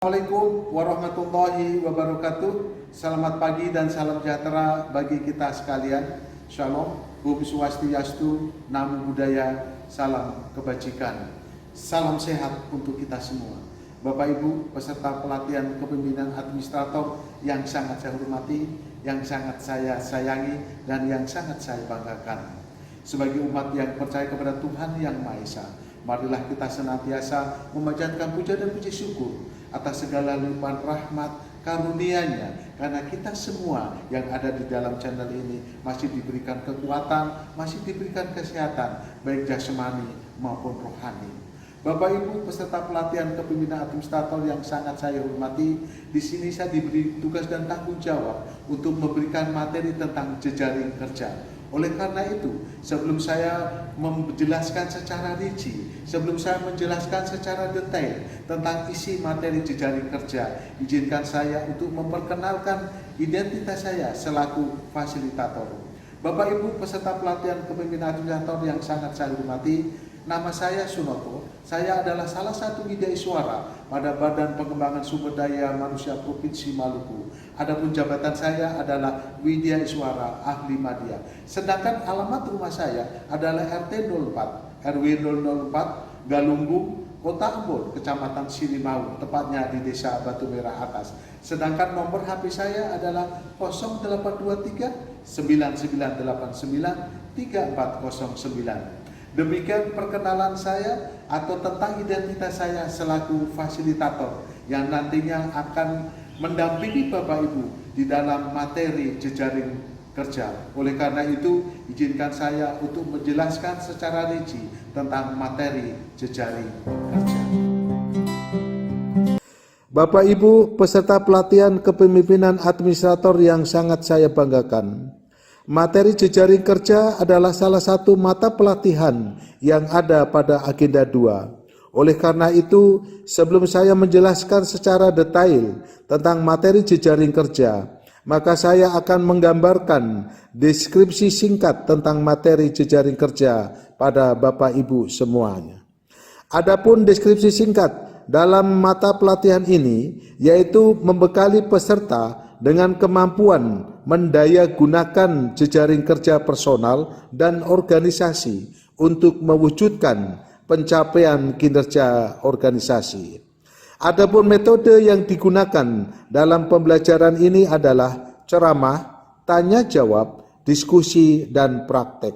Assalamualaikum warahmatullahi wabarakatuh. Selamat pagi dan salam sejahtera bagi kita sekalian. Shalom, Om Swastiastu, Namo Buddhaya, salam kebajikan. Salam sehat untuk kita semua. Bapak Ibu peserta pelatihan kepemimpinan administrator yang sangat saya hormati, yang sangat saya sayangi, dan yang sangat saya banggakan. Sebagai umat yang percaya kepada Tuhan Yang Maha Esa, marilah kita senantiasa memanjatkan puja dan puji syukur atas segala limpahan rahmat karunia-Nya, karena kita semua yang ada di dalam channel ini masih diberikan kekuatan, masih diberikan kesehatan baik jasmani maupun rohani. Bapak Ibu peserta pelatihan kepemimpinan administrator yang sangat saya hormati, di sini saya diberi tugas dan tanggung jawab untuk memberikan materi tentang jejaring kerja. Oleh karena itu, sebelum saya menjelaskan secara rinci, sebelum saya menjelaskan secara detail tentang isi materi jejaring kerja, izinkan saya untuk memperkenalkan identitas saya selaku fasilitator. Bapak Ibu peserta pelatihan kepemimpinan administrator yang sangat saya hormati, nama saya Sunoto. Saya adalah salah satu widya suara pada Badan Pengembangan Sumber Daya Manusia Provinsi Maluku. Adapun jabatan saya adalah widya suara ahli media. Sedangkan alamat rumah saya adalah RT 04 RW 004 Galunggung, Kota Ambon, Kecamatan Silimau, tepatnya di Desa Batu Merah Atas. Sedangkan nomor HP saya adalah 0823 9989 3409. Demikian perkenalan saya atau tentang identitas saya selaku fasilitator yang nantinya akan mendampingi Bapak Ibu di dalam materi jejaring kerja. Oleh karena itu, izinkan saya untuk menjelaskan secara rinci tentang materi jejaring kerja. Bapak Ibu peserta pelatihan kepemimpinan administrator yang sangat saya banggakan, materi jejaring kerja adalah salah satu mata pelatihan yang ada pada agenda 2. Oleh karena itu, sebelum saya menjelaskan secara detail tentang materi jejaring kerja, maka saya akan menggambarkan deskripsi singkat tentang materi jejaring kerja pada Bapak Ibu semuanya. Adapun deskripsi singkat dalam mata pelatihan ini yaitu membekali peserta dengan kemampuan mendaya gunakan jejaring kerja personal dan organisasi untuk mewujudkan pencapaian kinerja organisasi. Adapun metode yang digunakan dalam pembelajaran ini adalah ceramah, tanya jawab, diskusi, dan praktek.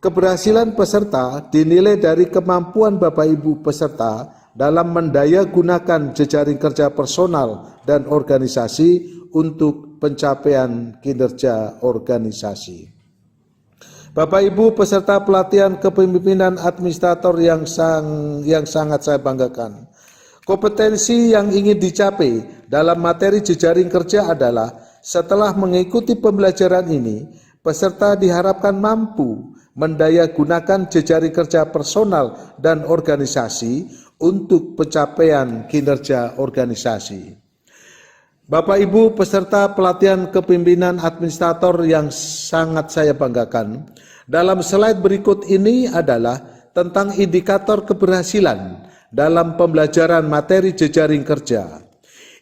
Keberhasilan peserta dinilai dari kemampuan Bapak Ibu peserta dalam mendaya gunakan jejaring kerja personal dan organisasi untuk pencapaian kinerja organisasi. Bapak Ibu peserta pelatihan kepemimpinan administrator yang sangat saya banggakan, kompetensi yang ingin dicapai dalam materi jejaring kerja adalah setelah mengikuti pembelajaran ini, peserta diharapkan mampu mendaya gunakan jejaring kerja personal dan organisasi untuk pencapaian kinerja organisasi. Bapak Ibu peserta pelatihan kepemimpinan administrator yang sangat saya banggakan, dalam slide berikut ini adalah tentang indikator keberhasilan dalam pembelajaran materi jejaring kerja.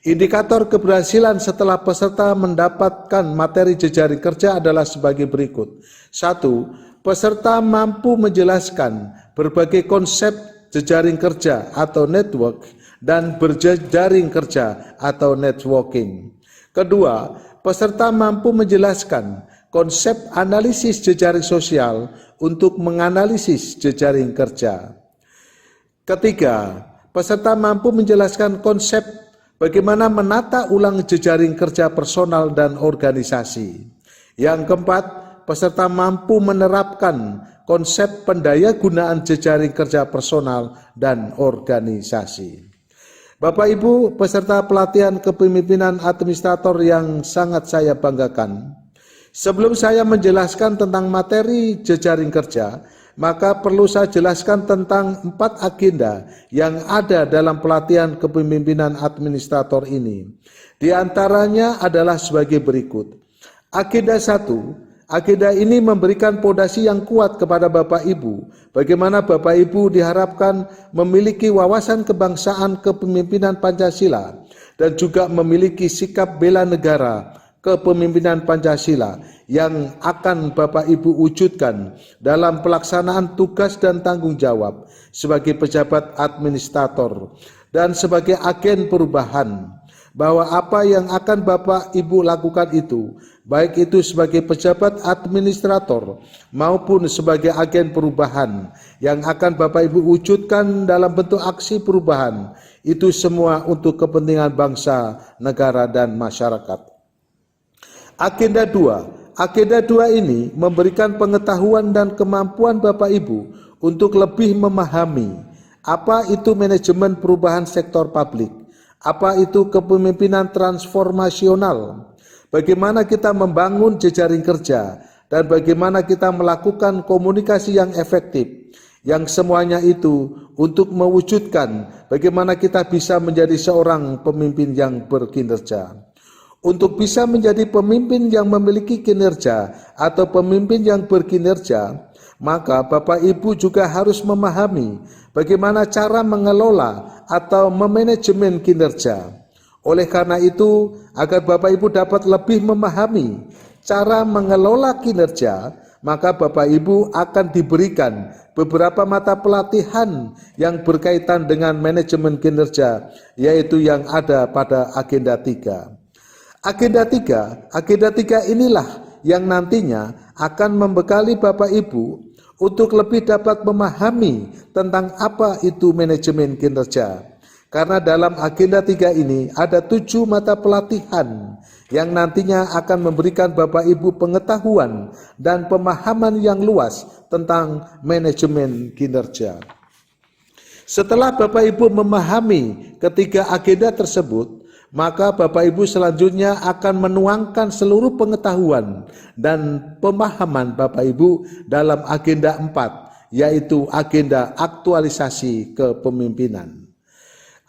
Indikator keberhasilan setelah peserta mendapatkan materi jejaring kerja adalah sebagai berikut. 1. Peserta mampu menjelaskan berbagai konsep jejaring kerja atau network dan berjejaring kerja atau networking. Kedua, peserta mampu menjelaskan konsep analisis jejaring sosial untuk menganalisis jejaring kerja. Ketiga, peserta mampu menjelaskan konsep bagaimana menata ulang jejaring kerja personal dan organisasi. Yang keempat, peserta mampu menerapkan konsep pendayagunaan jejaring kerja personal dan organisasi. Bapak Ibu peserta pelatihan kepemimpinan administrator yang sangat saya banggakan, sebelum saya menjelaskan tentang materi jejaring kerja, maka perlu saya jelaskan tentang 4 agenda yang ada dalam pelatihan kepemimpinan administrator ini. Di antaranya adalah sebagai berikut. Agenda 1 Agenda ini memberikan fondasi yang kuat kepada Bapak Ibu, bagaimana Bapak Ibu diharapkan memiliki wawasan kebangsaan kepemimpinan Pancasila dan juga memiliki sikap bela negara kepemimpinan Pancasila yang akan Bapak Ibu wujudkan dalam pelaksanaan tugas dan tanggung jawab sebagai pejabat administrator dan sebagai agen perubahan, bahwa apa yang akan Bapak Ibu lakukan itu, baik itu sebagai pejabat administrator maupun sebagai agen perubahan yang akan Bapak Ibu wujudkan dalam bentuk aksi perubahan, itu semua untuk kepentingan bangsa, negara, dan masyarakat. Agenda 2. Agenda 2 ini memberikan pengetahuan dan kemampuan Bapak Ibu untuk lebih memahami apa itu manajemen perubahan sektor publik, apa itu kepemimpinan transformasional, bagaimana kita membangun jejaring kerja, dan bagaimana kita melakukan komunikasi yang efektif, yang semuanya itu untuk mewujudkan bagaimana kita bisa menjadi seorang pemimpin yang berkinerja. Untuk bisa menjadi pemimpin yang memiliki kinerja atau pemimpin yang berkinerja, maka Bapak Ibu juga harus memahami bagaimana cara mengelola atau memanajemen kinerja. Oleh karena itu, agar Bapak Ibu dapat lebih memahami cara mengelola kinerja, maka Bapak Ibu akan diberikan beberapa mata pelatihan yang berkaitan dengan manajemen kinerja, yaitu yang ada pada agenda 3. Agenda 3 inilah yang nantinya akan membekali Bapak Ibu untuk lebih dapat memahami tentang apa itu manajemen kinerja. Karena dalam agenda 3 ini ada 7 mata pelatihan yang nantinya akan memberikan Bapak Ibu pengetahuan dan pemahaman yang luas tentang manajemen kinerja. Setelah Bapak Ibu memahami ketiga agenda tersebut, maka Bapak Ibu selanjutnya akan menuangkan seluruh pengetahuan dan pemahaman Bapak Ibu dalam agenda 4, yaitu agenda aktualisasi kepemimpinan.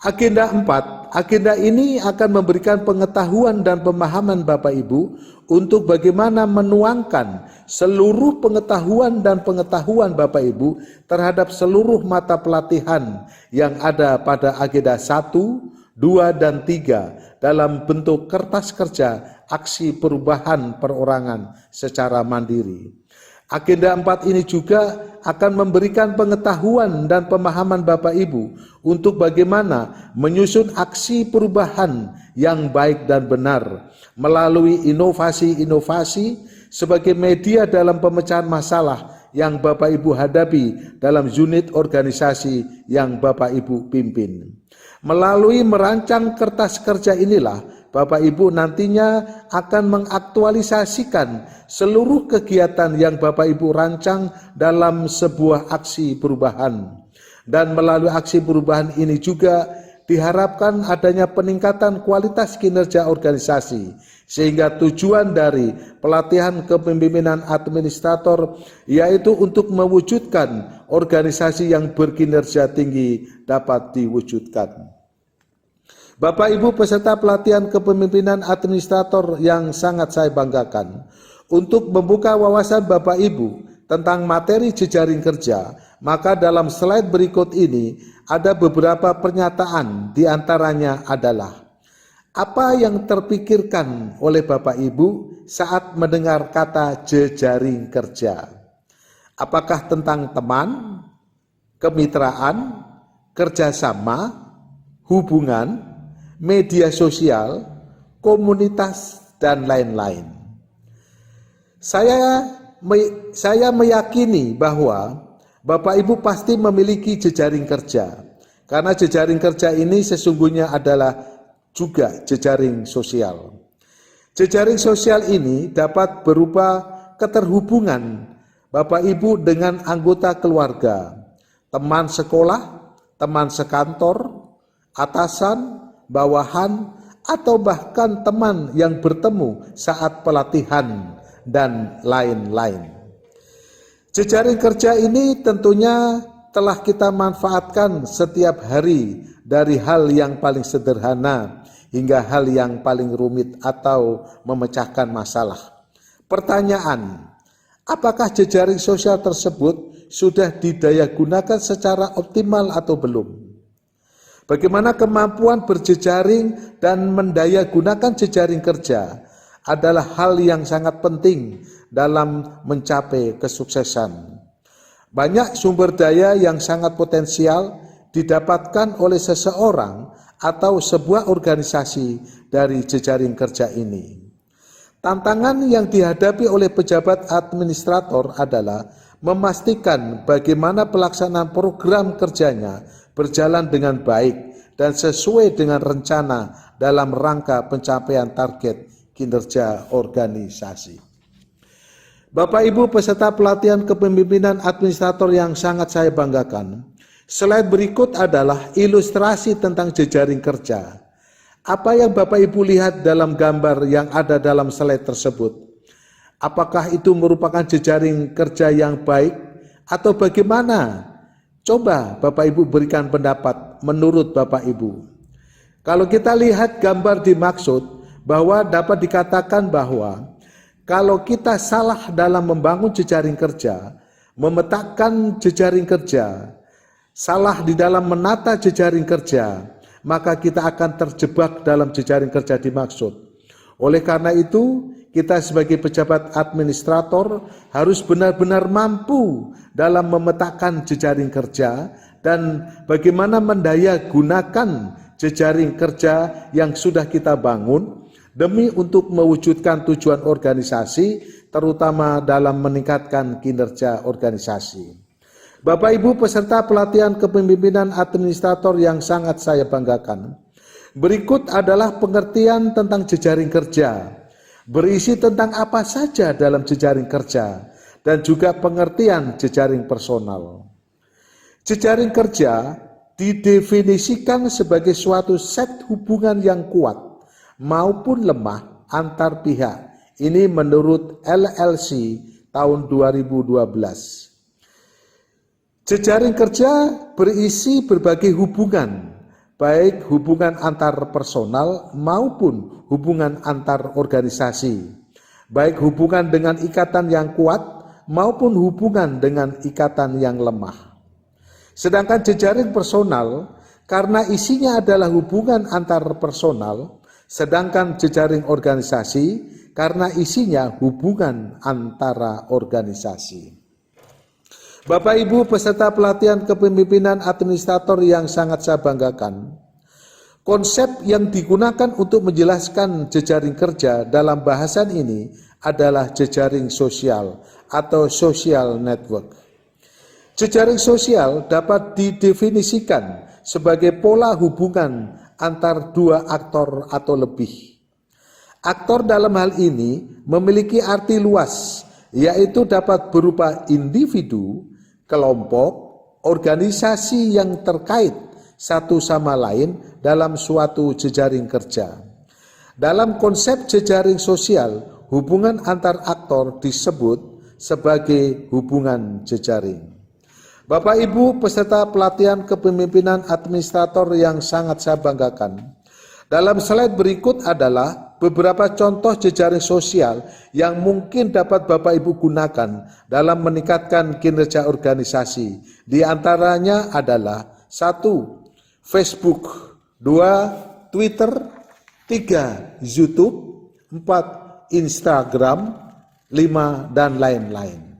Agenda 4, agenda ini akan memberikan pengetahuan dan pemahaman Bapak Ibu untuk bagaimana menuangkan seluruh pengetahuan dan pengetahuan Bapak Ibu terhadap seluruh mata pelatihan yang ada pada agenda 1, 2, dan 3 dalam bentuk kertas kerja aksi perubahan perorangan secara mandiri. Agenda 4 ini juga akan memberikan pengetahuan dan pemahaman Bapak Ibu untuk bagaimana menyusun aksi perubahan yang baik dan benar melalui inovasi-inovasi sebagai media dalam pemecahan masalah yang Bapak Ibu hadapi dalam unit organisasi yang Bapak Ibu pimpin. Melalui merancang kertas kerja inilah Bapak Ibu nantinya akan mengaktualisasikan seluruh kegiatan yang Bapak Ibu rancang dalam sebuah aksi perubahan. Dan melalui aksi perubahan ini juga diharapkan adanya peningkatan kualitas kinerja organisasi, sehingga tujuan dari pelatihan kepemimpinan administrator yaitu untuk mewujudkan organisasi yang berkinerja tinggi dapat diwujudkan. Bapak Ibu peserta pelatihan kepemimpinan administrator yang sangat saya banggakan, untuk membuka wawasan Bapak Ibu tentang materi jejaring kerja, maka dalam slide berikut ini ada beberapa pernyataan, diantaranya adalah: apa yang terpikirkan oleh Bapak Ibu saat mendengar kata jejaring kerja? Apakah tentang teman, kemitraan, kerjasama, hubungan, media sosial, komunitas, dan lain-lain? Saya meyakini bahwa Bapak Ibu pasti memiliki jejaring kerja, karena jejaring kerja ini sesungguhnya adalah juga jejaring sosial. Jejaring sosial ini dapat berupa keterhubungan Bapak Ibu dengan anggota keluarga, teman sekolah, teman sekantor, atasan, bawahan, atau bahkan teman yang bertemu saat pelatihan, dan lain-lain. Jejaring kerja ini tentunya telah kita manfaatkan setiap hari, dari hal yang paling sederhana hingga hal yang paling rumit atau memecahkan masalah. Pertanyaan, Apakah jejaring sosial tersebut sudah didaya gunakan secara optimal atau belum? Bagaimana kemampuan berjejaring dan mendaya gunakan jejaring kerja adalah hal yang sangat penting dalam mencapai kesuksesan. Banyak sumber daya yang sangat potensial didapatkan oleh seseorang atau sebuah organisasi dari jejaring kerja ini. Tantangan yang dihadapi oleh pejabat administrator adalah memastikan bagaimana pelaksanaan program kerjanya berjalan dengan baik dan sesuai dengan rencana dalam rangka pencapaian target kinerja organisasi. Bapak Ibu peserta pelatihan kepemimpinan administrator yang sangat saya banggakan, slide berikut adalah ilustrasi tentang jejaring kerja. Apa yang Bapak Ibu lihat dalam gambar yang ada dalam slide tersebut? Apakah itu merupakan jejaring kerja yang baik atau bagaimana? Coba Bapak Ibu berikan pendapat menurut Bapak Ibu. Kalau kita lihat gambar dimaksud bahwa dapat dikatakan bahwa kalau kita salah dalam membangun jejaring kerja, memetakan jejaring kerja, salah di dalam menata jejaring kerja, maka kita akan terjebak dalam jejaring kerja dimaksud. Oleh karena itu, kita sebagai pejabat administrator harus benar-benar mampu dalam memetakan jejaring kerja dan bagaimana mendaya gunakan jejaring kerja yang sudah kita bangun demi untuk mewujudkan tujuan organisasi, terutama dalam meningkatkan kinerja organisasi. Bapak Ibu peserta pelatihan kepemimpinan administrator yang sangat saya banggakan, berikut adalah pengertian tentang jejaring kerja, berisi tentang apa saja dalam jejaring kerja, dan juga pengertian jejaring personal. Jejaring kerja didefinisikan sebagai suatu set hubungan yang kuat maupun lemah antar pihak. Ini menurut LLC tahun 2012. Jejaring kerja berisi berbagai hubungan, baik hubungan antar personal maupun hubungan antar organisasi, baik hubungan dengan ikatan yang kuat maupun hubungan dengan ikatan yang lemah. Sedangkan jejaring personal karena isinya adalah hubungan antar personal, sedangkan jejaring organisasi karena isinya hubungan antara organisasi. Bapak Ibu peserta pelatihan kepemimpinan administrator yang sangat saya banggakan, konsep yang digunakan untuk menjelaskan jejaring kerja dalam bahasan ini adalah jejaring sosial atau social network. Jejaring sosial dapat didefinisikan sebagai pola hubungan antar dua aktor atau lebih. Aktor dalam hal ini memiliki arti luas, yaitu dapat berupa individu, kelompok, organisasi yang terkait satu sama lain dalam suatu jejaring kerja. Dalam konsep jejaring sosial, hubungan antar aktor disebut sebagai hubungan jejaring. Bapak Ibu peserta pelatihan kepemimpinan administrator yang sangat saya banggakan, dalam slide berikut adalah beberapa contoh jejaring sosial yang mungkin dapat Bapak Ibu gunakan dalam meningkatkan kinerja organisasi. Di antaranya adalah 1. Facebook, 2. Twitter, 3. YouTube, 4. Instagram, 5. dan lain-lain.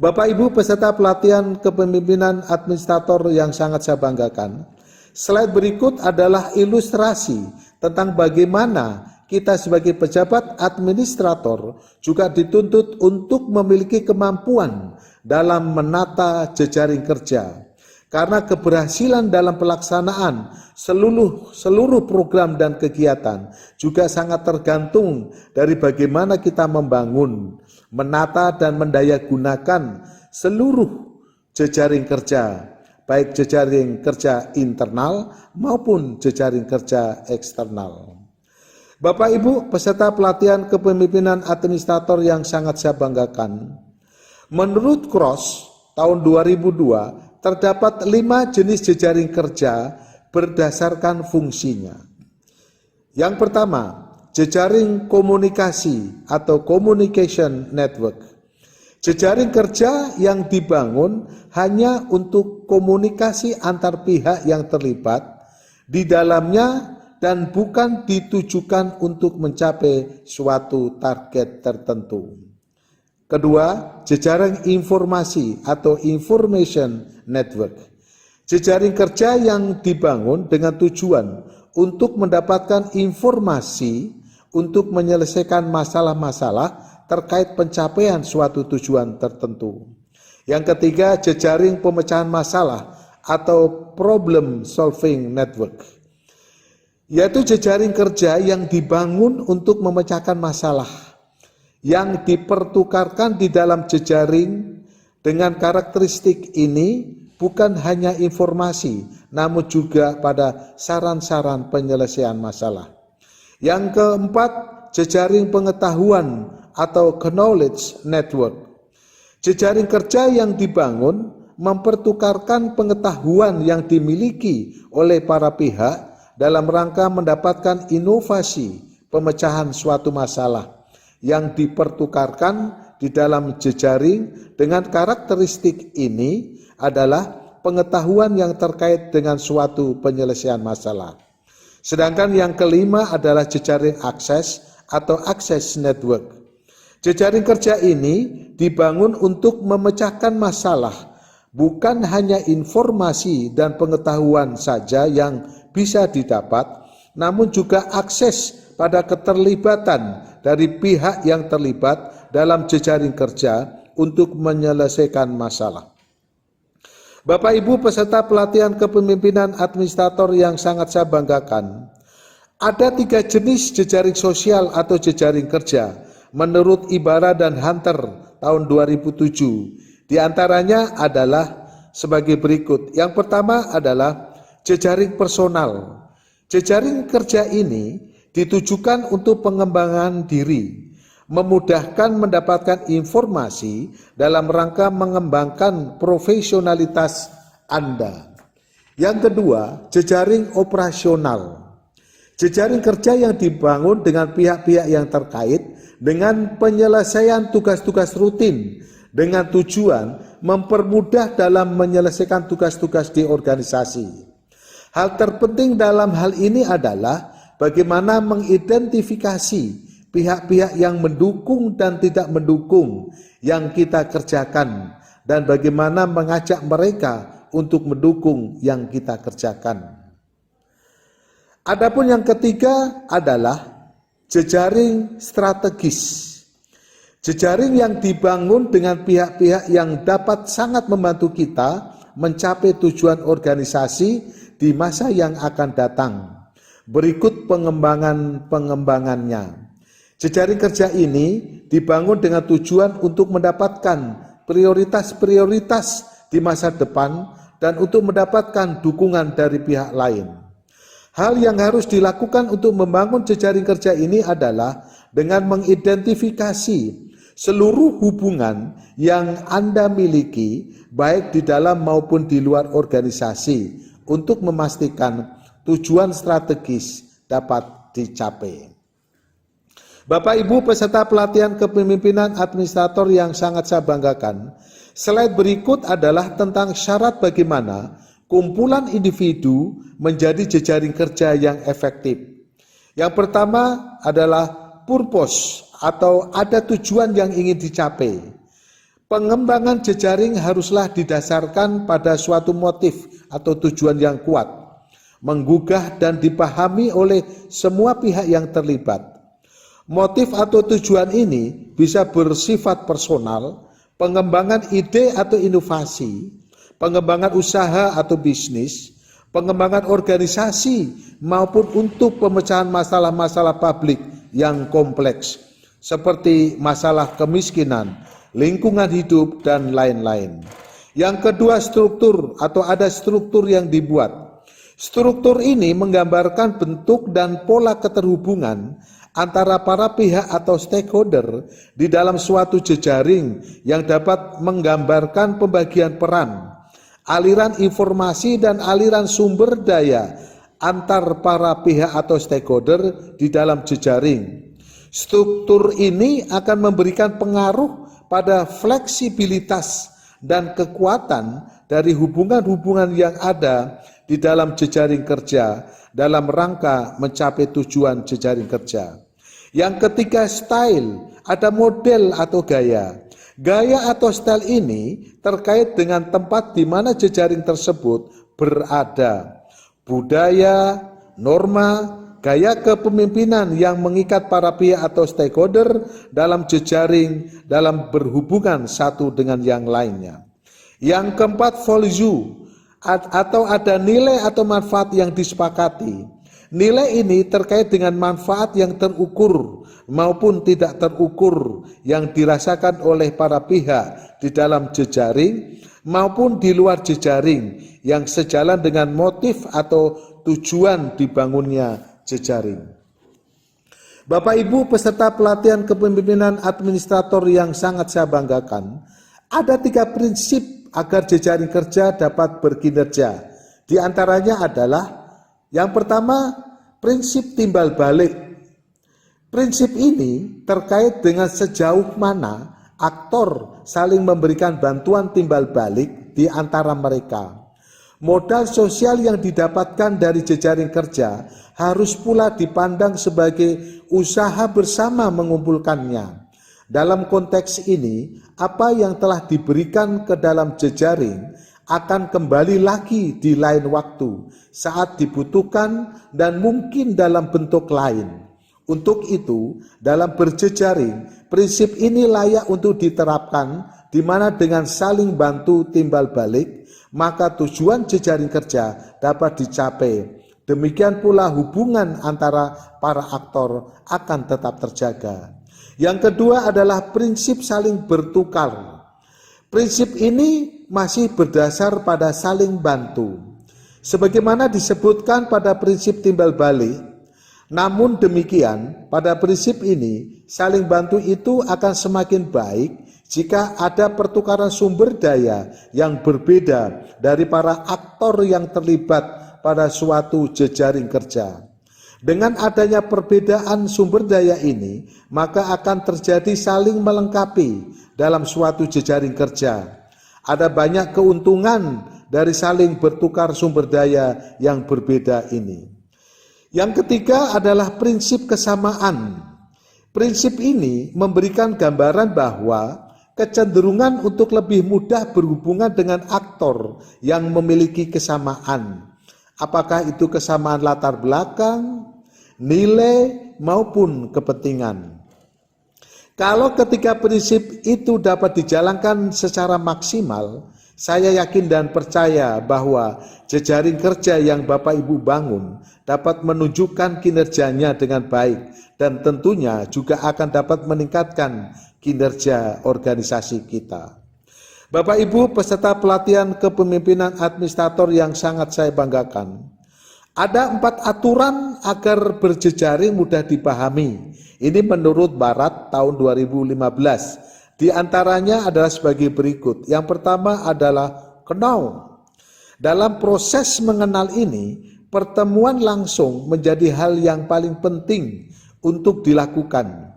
Bapak Ibu peserta pelatihan kepemimpinan administrator yang sangat saya banggakan, slide berikut adalah ilustrasi tentang bagaimana kita sebagai pejabat administrator juga dituntut untuk memiliki kemampuan dalam menata jejaring kerja. Karena keberhasilan dalam pelaksanaan seluruh program dan kegiatan juga sangat tergantung dari bagaimana kita membangun, menata dan mendaya gunakan seluruh jejaring kerja, baik jejaring kerja internal maupun jejaring kerja eksternal. Bapak Ibu peserta pelatihan kepemimpinan administrator yang sangat saya banggakan, menurut Cross tahun 2002 terdapat 5 jenis jejaring kerja berdasarkan fungsinya. Yang pertama, jejaring komunikasi atau communication network. Jejaring kerja yang dibangun hanya untuk komunikasi antar pihak yang terlibat di dalamnya dan bukan ditujukan untuk mencapai suatu target tertentu. Kedua, jejaring informasi atau information network. Jejaring kerja yang dibangun dengan tujuan untuk mendapatkan informasi untuk menyelesaikan masalah-masalah terkait pencapaian suatu tujuan tertentu. Yang ketiga, jejaring pemecahan masalah atau problem solving network, yaitu jejaring kerja yang dibangun untuk memecahkan masalah yang dipertukarkan di dalam jejaring. Dengan karakteristik ini bukan hanya informasi, namun juga pada saran-saran penyelesaian masalah. Yang keempat, jejaring pengetahuan atau knowledge network. Jejaring kerja yang dibangun mempertukarkan pengetahuan yang dimiliki oleh para pihak dalam rangka mendapatkan inovasi pemecahan suatu masalah yang dipertukarkan di dalam jejaring. Dengan karakteristik ini adalah pengetahuan yang terkait dengan suatu penyelesaian masalah. Sedangkan yang kelima adalah jejaring akses atau access network. Jejaring kerja ini dibangun untuk memecahkan masalah, bukan hanya informasi dan pengetahuan saja yang bisa didapat, namun juga akses pada keterlibatan dari pihak yang terlibat dalam jejaring kerja untuk menyelesaikan masalah. Bapak Ibu peserta pelatihan kepemimpinan administrator yang sangat saya banggakan, ada 3 jenis jejaring sosial atau jejaring kerja menurut Ibarra dan Hunter tahun 2007. Di antaranya adalah sebagai berikut. Yang pertama adalah jejaring personal. Jejaring kerja ini ditujukan untuk pengembangan diri, memudahkan mendapatkan informasi dalam rangka mengembangkan profesionalitas Anda. Yang kedua, jejaring operasional. Jejaring kerja yang dibangun dengan pihak-pihak yang terkait dengan penyelesaian tugas-tugas rutin dengan tujuan mempermudah dalam menyelesaikan tugas-tugas di organisasi. Hal terpenting dalam hal ini adalah bagaimana mengidentifikasi pihak-pihak yang mendukung dan tidak mendukung yang kita kerjakan, dan bagaimana mengajak mereka untuk mendukung yang kita kerjakan. Adapun yang ketiga adalah jejaring strategis. Jejaring yang dibangun dengan pihak-pihak yang dapat sangat membantu kita mencapai tujuan organisasi di masa yang akan datang. Berikut pengembangannya. Jejaring kerja ini dibangun dengan tujuan untuk mendapatkan prioritas-prioritas di masa depan dan untuk mendapatkan dukungan dari pihak lain. Hal yang harus dilakukan untuk membangun jejaring kerja ini adalah dengan mengidentifikasi seluruh hubungan yang Anda miliki, baik di dalam maupun di luar organisasi, untuk memastikan tujuan strategis dapat dicapai. Bapak Ibu peserta pelatihan kepemimpinan administrator yang sangat saya banggakan, slide berikut adalah tentang syarat bagaimana kumpulan individu menjadi jejaring kerja yang efektif. Yang pertama adalah purpose atau ada tujuan yang ingin dicapai. Pengembangan jejaring haruslah didasarkan pada suatu motif atau tujuan yang kuat, menggugah dan dipahami oleh semua pihak yang terlibat. Motif atau tujuan ini bisa bersifat personal, pengembangan ide atau inovasi, pengembangan usaha atau bisnis, pengembangan organisasi, maupun untuk pemecahan masalah-masalah publik yang kompleks, seperti masalah kemiskinan, lingkungan hidup, dan lain-lain. Yang kedua, struktur atau ada struktur yang dibuat. Struktur ini menggambarkan bentuk dan pola keterhubungan antara para pihak atau stakeholder di dalam suatu jejaring yang dapat menggambarkan pembagian peran, aliran informasi dan aliran sumber daya antar para pihak atau stakeholder di dalam jejaring. Struktur ini akan memberikan pengaruh pada fleksibilitas dan kekuatan dari hubungan-hubungan yang ada di dalam jejaring kerja dalam rangka mencapai tujuan jejaring kerja. Yang ketiga, style, ada model atau gaya. Gaya atau style ini terkait dengan tempat di mana jejaring tersebut berada. Budaya, norma, gaya kepemimpinan yang mengikat para pihak atau stakeholder dalam jejaring dalam berhubungan satu dengan yang lainnya. Yang keempat, value atau ada nilai atau manfaat yang disepakati. Nilai ini terkait dengan manfaat yang terukur maupun tidak terukur yang dirasakan oleh para pihak di dalam jejaring maupun di luar jejaring yang sejalan dengan motif atau tujuan dibangunnya jejaring. Bapak Ibu peserta pelatihan kepemimpinan administrator yang sangat saya banggakan, ada 3 prinsip agar jejaring kerja dapat berkinerja. Di antaranya adalah yang pertama, prinsip timbal balik. Prinsip ini terkait dengan sejauh mana aktor saling memberikan bantuan timbal balik di antara mereka. Modal sosial yang didapatkan dari jejaring kerja harus pula dipandang sebagai usaha bersama mengumpulkannya. Dalam konteks ini, apa yang telah diberikan ke dalam jejaring akan kembali lagi di lain waktu saat dibutuhkan dan mungkin dalam bentuk lain. Untuk itu, dalam berjejaring, prinsip ini layak untuk diterapkan di mana dengan saling bantu timbal balik, maka tujuan jejaring kerja dapat dicapai. Demikian pula hubungan antara para aktor akan tetap terjaga. Yang kedua adalah prinsip saling bertukar. Prinsip ini masih berdasar pada saling bantu. Sebagaimana disebutkan pada prinsip timbal balik, namun demikian pada prinsip ini saling bantu itu akan semakin baik jika ada pertukaran sumber daya yang berbeda dari para aktor yang terlibat pada suatu jejaring kerja. Dengan adanya perbedaan sumber daya ini, maka akan terjadi saling melengkapi dalam suatu jejaring kerja. Ada banyak keuntungan dari saling bertukar sumber daya yang berbeda ini. Yang ketiga adalah prinsip kesamaan. Prinsip ini memberikan gambaran bahwa kecenderungan untuk lebih mudah berhubungan dengan aktor yang memiliki kesamaan. Apakah itu kesamaan latar belakang, nilai, maupun kepentingan. Kalau ketika prinsip itu dapat dijalankan secara maksimal, saya yakin dan percaya bahwa jejaring kerja yang Bapak Ibu bangun dapat menunjukkan kinerjanya dengan baik dan tentunya juga akan dapat meningkatkan kinerja organisasi kita. Bapak Ibu peserta pelatihan kepemimpinan administrator yang sangat saya banggakan, ada 4 aturan agar berjejaring mudah dipahami. Ini menurut Barat tahun 2015. Di antaranya adalah sebagai berikut. Yang pertama adalah know. Dalam proses mengenal ini, pertemuan langsung menjadi hal yang paling penting untuk dilakukan.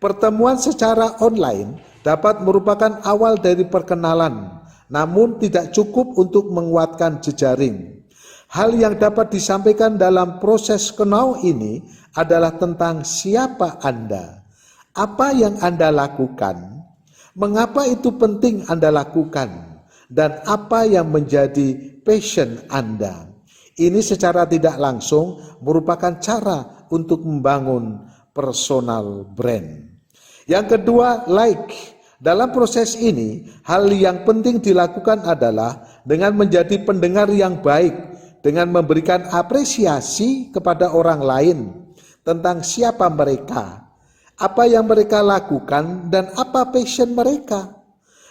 Pertemuan secara online dapat merupakan awal dari perkenalan, namun tidak cukup untuk menguatkan jejaring. Hal yang dapat disampaikan dalam proses kenal ini adalah tentang siapa Anda, apa yang Anda lakukan, mengapa itu penting Anda lakukan, dan apa yang menjadi passion Anda. Ini secara tidak langsung merupakan cara untuk membangun personal brand. Yang kedua, like. Dalam proses ini, hal yang penting dilakukan adalah dengan menjadi pendengar yang baik, dengan memberikan apresiasi kepada orang lain tentang siapa mereka, apa yang mereka lakukan, dan apa passion mereka.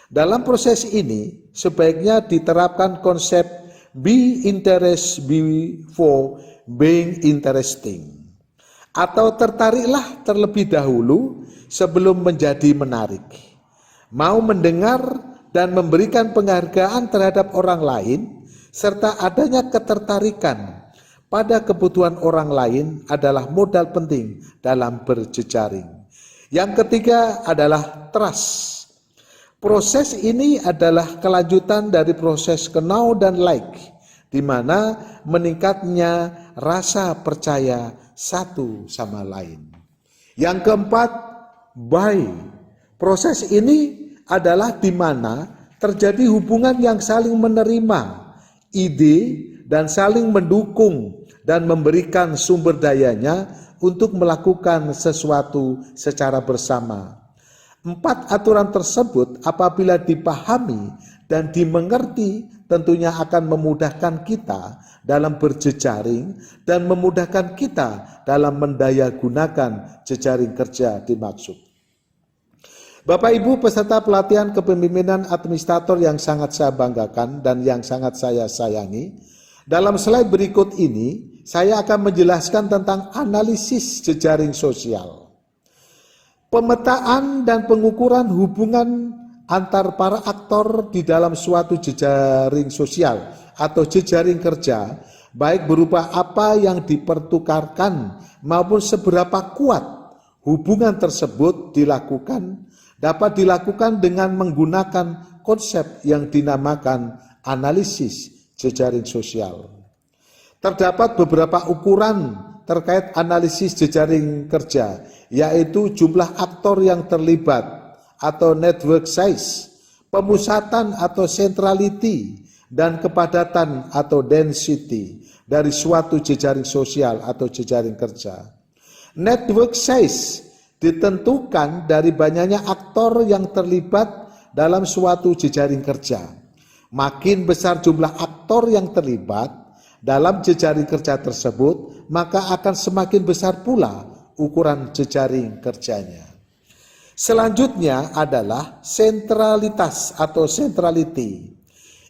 Dalam proses ini, sebaiknya diterapkan konsep be interest before being interesting, atau tertariklah terlebih dahulu sebelum menjadi menarik. Mau mendengar dan memberikan penghargaan terhadap orang lain, serta adanya ketertarikan pada kebutuhan orang lain adalah modal penting dalam berjejaring. Yang ketiga adalah trust. Proses ini adalah kelanjutan dari proses kenal dan like, di mana meningkatnya rasa percaya satu sama lain. Yang keempat, buy. Proses ini adalah di mana terjadi hubungan yang saling menerima ide dan saling mendukung dan memberikan sumber dayanya untuk melakukan sesuatu secara bersama. 4 aturan tersebut apabila dipahami dan dimengerti tentunya akan memudahkan kita dalam berjejaring dan memudahkan kita dalam mendayagunakan jejaring kerja dimaksud. Bapak Ibu peserta pelatihan kepemimpinan administrator yang sangat saya banggakan dan yang sangat saya sayangi, dalam slide berikut ini saya akan menjelaskan tentang analisis jejaring sosial. Pemetaan dan pengukuran hubungan antar para aktor di dalam suatu jejaring sosial atau jejaring kerja, baik berupa apa yang dipertukarkan maupun seberapa kuat hubungan tersebut dapat dilakukan dengan menggunakan konsep yang dinamakan analisis jejaring sosial. Terdapat beberapa ukuran terkait analisis jejaring kerja, yaitu jumlah aktor yang terlibat atau network size, pemusatan atau centrality, dan kepadatan atau density dari suatu jejaring sosial atau jejaring kerja. Network size ditentukan dari banyaknya aktor yang terlibat dalam suatu jejaring kerja. Makin besar jumlah aktor yang terlibat dalam jejaring kerja tersebut, maka akan semakin besar pula ukuran jejaring kerjanya. Selanjutnya adalah sentralitas atau centrality.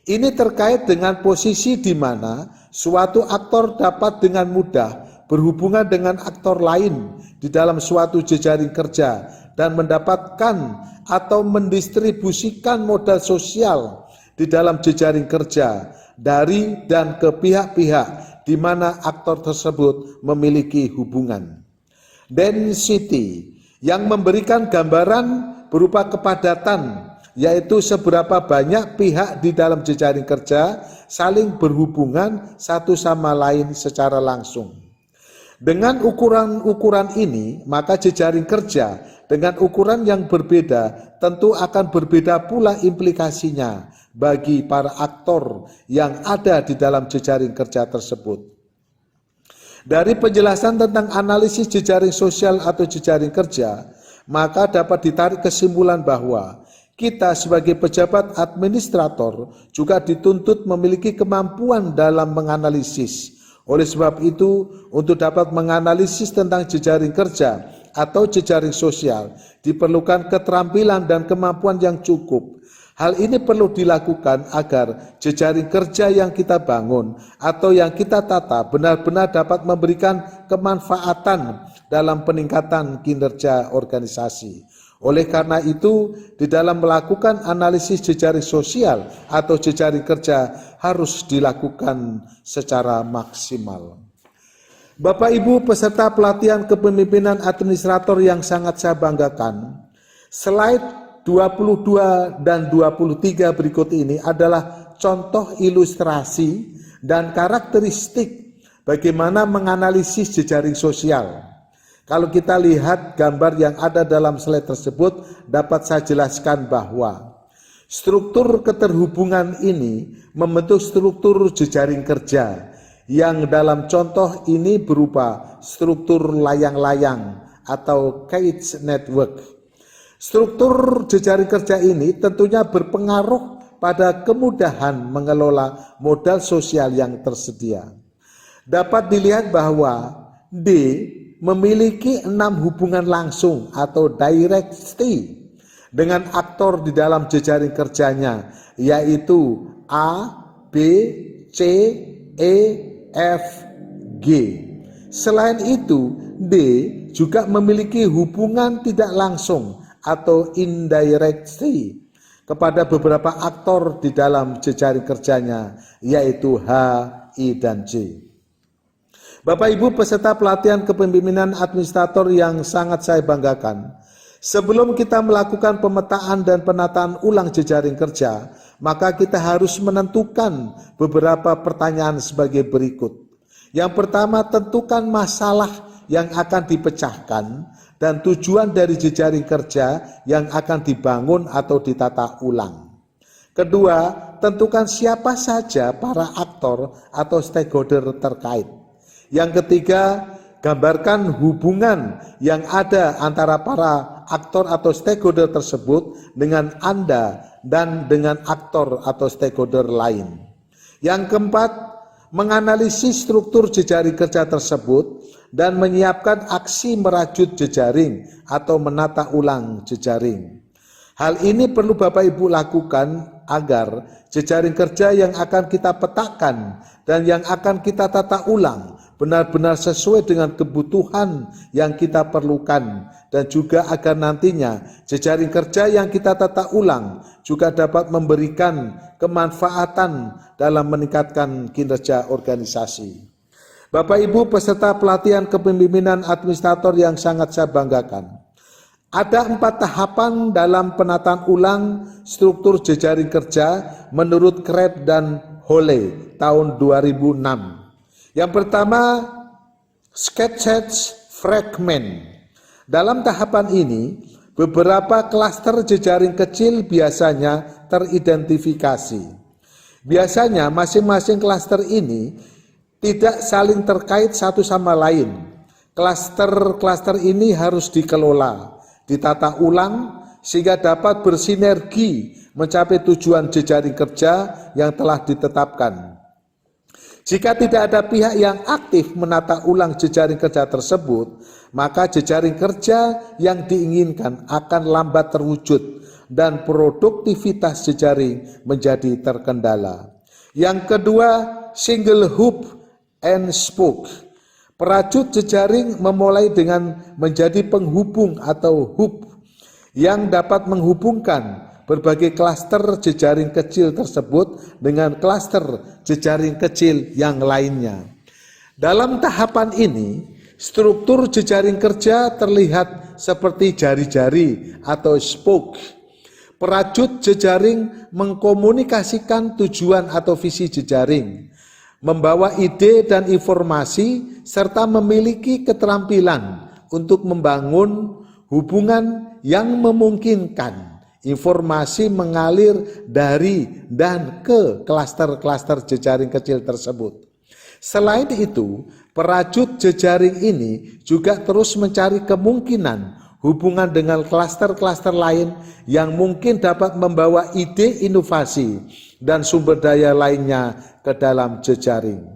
Ini terkait dengan posisi di mana suatu aktor dapat dengan mudah berhubungan dengan aktor lain di dalam suatu jejaring kerja dan mendapatkan atau mendistribusikan modal sosial di dalam jejaring kerja dari dan ke pihak-pihak di mana aktor tersebut memiliki hubungan. Density yang memberikan gambaran berupa kepadatan, yaitu seberapa banyak pihak di dalam jejaring kerja saling berhubungan satu sama lain secara langsung. Dengan ukuran-ukuran ini, maka jejaring kerja dengan ukuran yang berbeda tentu akan berbeda pula implikasinya bagi para aktor yang ada di dalam jejaring kerja tersebut. Dari penjelasan tentang analisis jejaring sosial atau jejaring kerja, maka dapat ditarik kesimpulan bahwa kita sebagai pejabat administrator juga dituntut memiliki kemampuan dalam menganalisis. Oleh sebab itu, untuk dapat menganalisis tentang jejaring kerja atau jejaring sosial, diperlukan keterampilan dan kemampuan yang cukup. Hal ini perlu dilakukan agar jejaring kerja yang kita bangun atau yang kita tata benar-benar dapat memberikan kemanfaatan dalam peningkatan kinerja organisasi. Oleh karena itu, di dalam melakukan analisis jejaring sosial atau jejaring kerja harus dilakukan secara maksimal. Bapak Ibu peserta pelatihan kepemimpinan administrator yang sangat saya banggakan, slide 22 dan 23 berikut ini adalah contoh ilustrasi dan karakteristik bagaimana menganalisis jejaring sosial. Kalau kita lihat gambar yang ada dalam slide tersebut, dapat saya jelaskan bahwa struktur keterhubungan ini membentuk struktur jejaring kerja yang dalam contoh ini berupa struktur layang-layang atau cage network. Struktur jejaring kerja ini tentunya berpengaruh pada kemudahan mengelola modal sosial yang tersedia. Dapat dilihat bahwa D memiliki 6 hubungan langsung atau directly dengan aktor di dalam jejaring kerjanya, yaitu A, B, C, E, F, G. Selain itu, D juga memiliki hubungan tidak langsung atau indirectly kepada beberapa aktor di dalam jejaring kerjanya, yaitu H, I, dan J. Bapak Ibu peserta pelatihan kepemimpinan administrator yang sangat saya banggakan, Sebelum kita melakukan pemetaan dan penataan ulang jejaring kerja, maka kita harus menentukan beberapa pertanyaan sebagai berikut. Yang pertama, tentukan masalah yang akan dipecahkan dan tujuan dari jejaring kerja yang akan dibangun atau ditata ulang. Kedua, tentukan siapa saja para aktor atau stakeholder terkait. Yang ketiga, gambarkan hubungan yang ada antara para aktor atau stakeholder tersebut dengan Anda dan dengan aktor atau stakeholder lain. Yang keempat, menganalisis struktur jejaring kerja tersebut dan menyiapkan aksi merajut jejaring atau menata ulang jejaring. Hal ini perlu Bapak Ibu lakukan agar jejaring kerja yang akan kita petakan dan yang akan kita tata ulang benar-benar sesuai dengan kebutuhan yang kita perlukan, dan juga agar nantinya jejaring kerja yang kita tata ulang juga dapat memberikan kemanfaatan dalam meningkatkan kinerja organisasi. Bapak Ibu peserta pelatihan kepemimpinan administrator yang sangat saya banggakan, ada 4 tahapan dalam penataan ulang struktur jejaring kerja menurut Krebs dan Holle tahun 2006. Yang pertama, sketches fragment. Dalam tahapan ini, beberapa klaster jejaring kecil biasanya teridentifikasi. Biasanya masing-masing klaster ini tidak saling terkait satu sama lain. Klaster-klaster ini harus dikelola, ditata ulang sehingga dapat bersinergi mencapai tujuan jejaring kerja yang telah ditetapkan. Jika tidak ada pihak yang aktif menata ulang jejaring kerja tersebut, maka jejaring kerja yang diinginkan akan lambat terwujud dan produktivitas jejaring menjadi terkendala. Yang kedua, single hub and spoke. Perajut jejaring memulai dengan menjadi penghubung atau hub yang dapat menghubungkan berbagai klaster jejaring kecil tersebut dengan klaster jejaring kecil yang lainnya. Dalam tahapan ini, struktur jejaring kerja terlihat seperti jari-jari atau spoke. Perajut jejaring mengkomunikasikan tujuan atau visi jejaring, membawa ide dan informasi, serta memiliki keterampilan untuk membangun hubungan yang memungkinkan informasi mengalir dari dan ke klaster-klaster jejaring kecil tersebut. Selain itu, perajut jejaring ini juga terus mencari kemungkinan hubungan dengan klaster-klaster lain yang mungkin dapat membawa ide inovasi dan sumber daya lainnya ke dalam jejaring.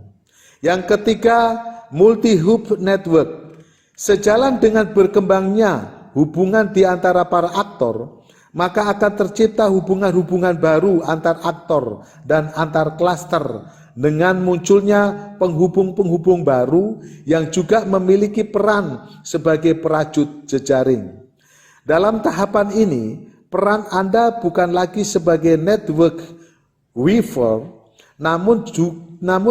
Yang ketiga, multi-hub network. Sejalan dengan berkembangnya hubungan di antara para aktor, maka akan tercipta hubungan-hubungan baru antar aktor dan antar klaster dengan munculnya penghubung-penghubung baru yang juga memiliki peran sebagai perajut jejaring. Dalam tahapan ini, peran Anda bukan lagi sebagai network weaver, namun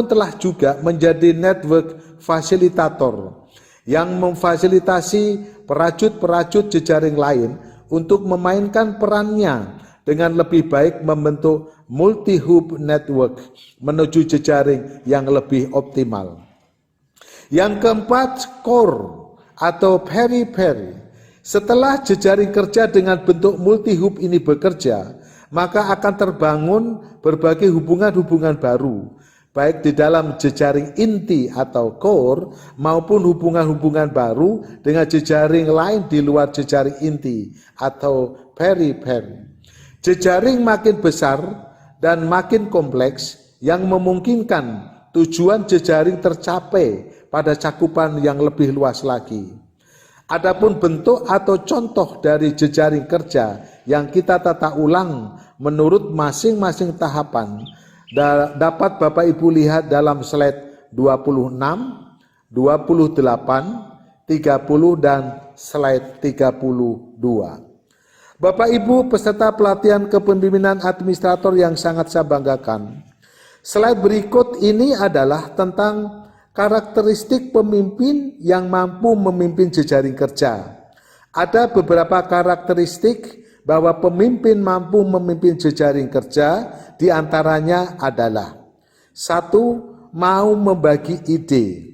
telah juga menjadi network fasilitator yang memfasilitasi perajut-perajut jejaring lain untuk memainkan perannya dengan lebih baik membentuk multi-hub network menuju jejaring yang lebih optimal. Yang keempat, core atau periphery. Setelah jejaring kerja dengan bentuk multi-hub ini bekerja, maka akan terbangun berbagai hubungan-hubungan baru, baik di dalam jejaring inti atau core maupun hubungan-hubungan baru dengan jejaring lain di luar jejaring inti atau periphery. Jejaring makin besar dan makin kompleks yang memungkinkan tujuan jejaring tercapai pada cakupan yang lebih luas lagi. Adapun bentuk atau contoh dari jejaring kerja yang kita tata ulang menurut masing-masing tahapan dapat Bapak Ibu lihat dalam slide 26, 28, 30 dan slide 32. Bapak Ibu peserta pelatihan kepemimpinan administrator yang sangat saya banggakan. Slide berikut ini adalah tentang karakteristik pemimpin yang mampu memimpin jejaring kerja. Ada beberapa karakteristik bahwa pemimpin mampu memimpin jejaring kerja, di antaranya adalah: 1. Mau membagi ide.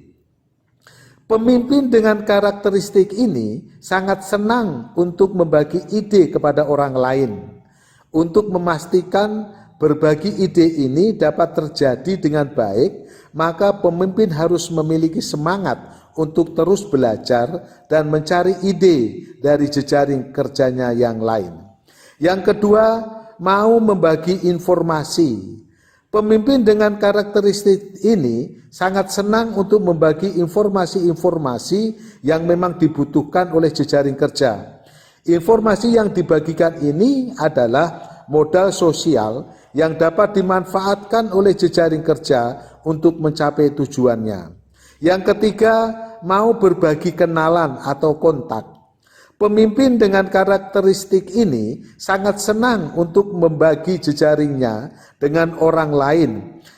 Pemimpin dengan karakteristik ini sangat senang untuk membagi ide kepada orang lain. Untuk memastikan berbagi ide ini dapat terjadi dengan baik, maka pemimpin harus memiliki semangat untuk terus belajar dan mencari ide dari jejaring kerjanya yang lain. Yang kedua, mau membagi informasi. Pemimpin dengan karakteristik ini sangat senang untuk membagi informasi-informasi yang memang dibutuhkan oleh jejaring kerja. Informasi yang dibagikan ini adalah modal sosial yang dapat dimanfaatkan oleh jejaring kerja untuk mencapai tujuannya. Yang ketiga, mau berbagi kenalan atau kontak. Pemimpin dengan karakteristik ini sangat senang untuk membagi jejaringnya dengan orang lain,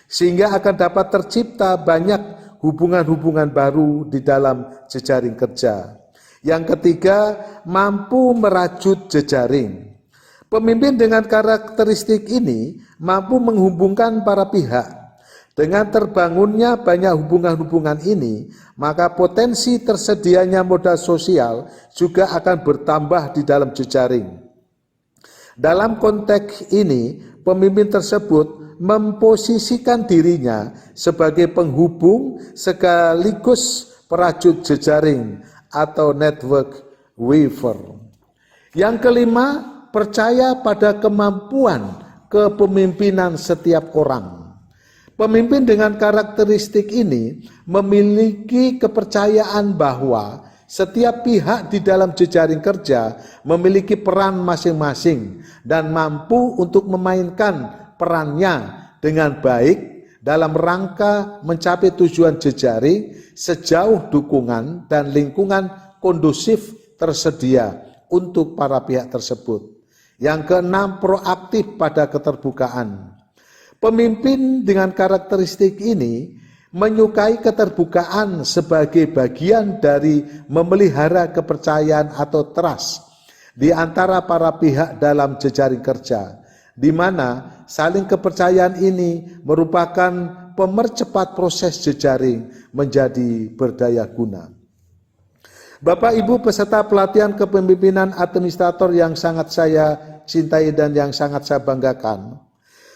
sehingga akan dapat tercipta banyak hubungan-hubungan baru di dalam jejaring kerja. Yang ketiga, mampu merajut jejaring. Pemimpin dengan karakteristik ini mampu menghubungkan para pihak. Dengan terbangunnya banyak hubungan-hubungan ini, maka potensi tersedianya modal sosial juga akan bertambah di dalam jejaring. Dalam konteks ini, pemimpin tersebut memposisikan dirinya sebagai penghubung sekaligus perajut jejaring atau network weaver. Yang kelima, percaya pada kemampuan kepemimpinan setiap orang. Pemimpin dengan karakteristik ini memiliki kepercayaan bahwa setiap pihak di dalam jejaring kerja memiliki peran masing-masing dan mampu untuk memainkan perannya dengan baik dalam rangka mencapai tujuan jejaring sejauh dukungan dan lingkungan kondusif tersedia untuk para pihak tersebut. Yang keenam, proaktif pada keterbukaan. Pemimpin dengan karakteristik ini menyukai keterbukaan sebagai bagian dari memelihara kepercayaan atau trust di antara para pihak dalam jejaring kerja, di mana saling kepercayaan ini merupakan pemercepat proses jejaring menjadi berdaya guna. Bapak Ibu peserta pelatihan kepemimpinan administrator yang sangat saya cintai dan yang sangat saya banggakan,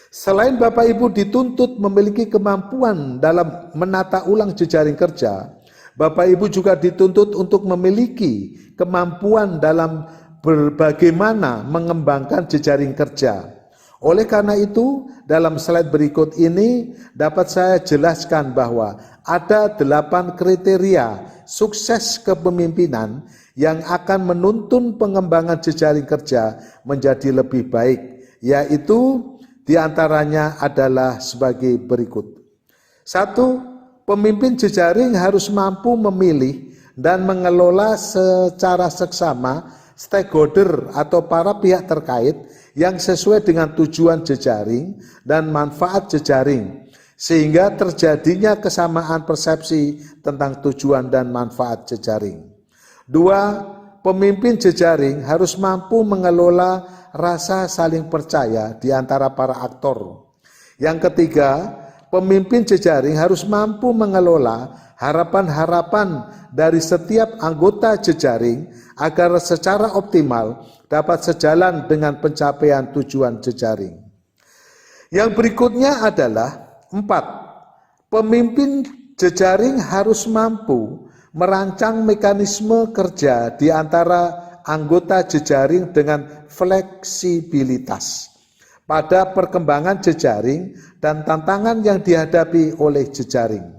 selain Bapak Ibu dituntut memiliki kemampuan dalam menata ulang jejaring kerja, Bapak Ibu juga dituntut untuk memiliki kemampuan dalam bagaimana mengembangkan jejaring kerja. Oleh karena itu, dalam slide berikut ini dapat saya jelaskan bahwa ada 8 kriteria sukses kepemimpinan yang akan menuntun pengembangan jejaring kerja menjadi lebih baik, yaitu di antaranya adalah sebagai berikut. 1. Pemimpin jejaring harus mampu memilih dan mengelola secara seksama stakeholder atau para pihak terkait yang sesuai dengan tujuan jejaring dan manfaat jejaring, sehingga terjadinya kesamaan persepsi tentang tujuan dan manfaat jejaring. 2. Pemimpin jejaring harus mampu mengelola rasa saling percaya di antara para aktor. Yang ketiga, pemimpin jejaring harus mampu mengelola harapan-harapan dari setiap anggota jejaring agar secara optimal dapat sejalan dengan pencapaian tujuan jejaring. Yang berikutnya adalah 4. Pemimpin jejaring harus mampu merancang mekanisme kerja di antara anggota jejaring dengan fleksibilitas pada perkembangan jejaring dan tantangan yang dihadapi oleh jejaring.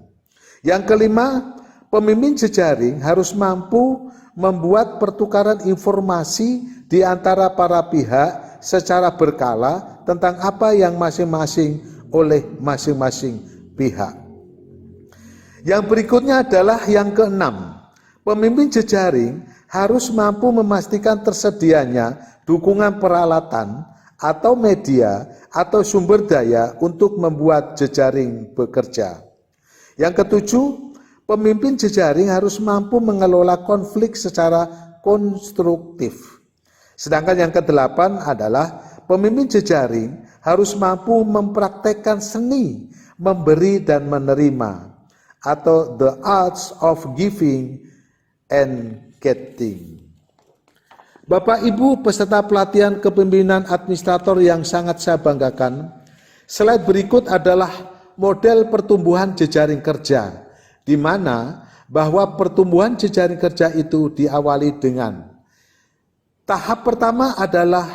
Yang kelima, pemimpin jejaring harus mampu membuat pertukaran informasi di antara para pihak secara berkala tentang apa yang masing-masing oleh masing-masing pihak. Yang berikutnya adalah yang keenam, pemimpin jejaring harus mampu memastikan tersedianya dukungan peralatan atau media atau sumber daya untuk membuat jejaring bekerja. Yang ketujuh, pemimpin jejaring harus mampu mengelola konflik secara konstruktif. Sedangkan yang kedelapan adalah pemimpin jejaring harus mampu mempraktekkan seni memberi dan menerima, atau the arts of giving and getting. Bapak Ibu peserta pelatihan kepemimpinan administrator yang sangat saya banggakan, slide berikut adalah model pertumbuhan jejaring kerja, di mana bahwa pertumbuhan jejaring kerja itu diawali dengan tahap pertama adalah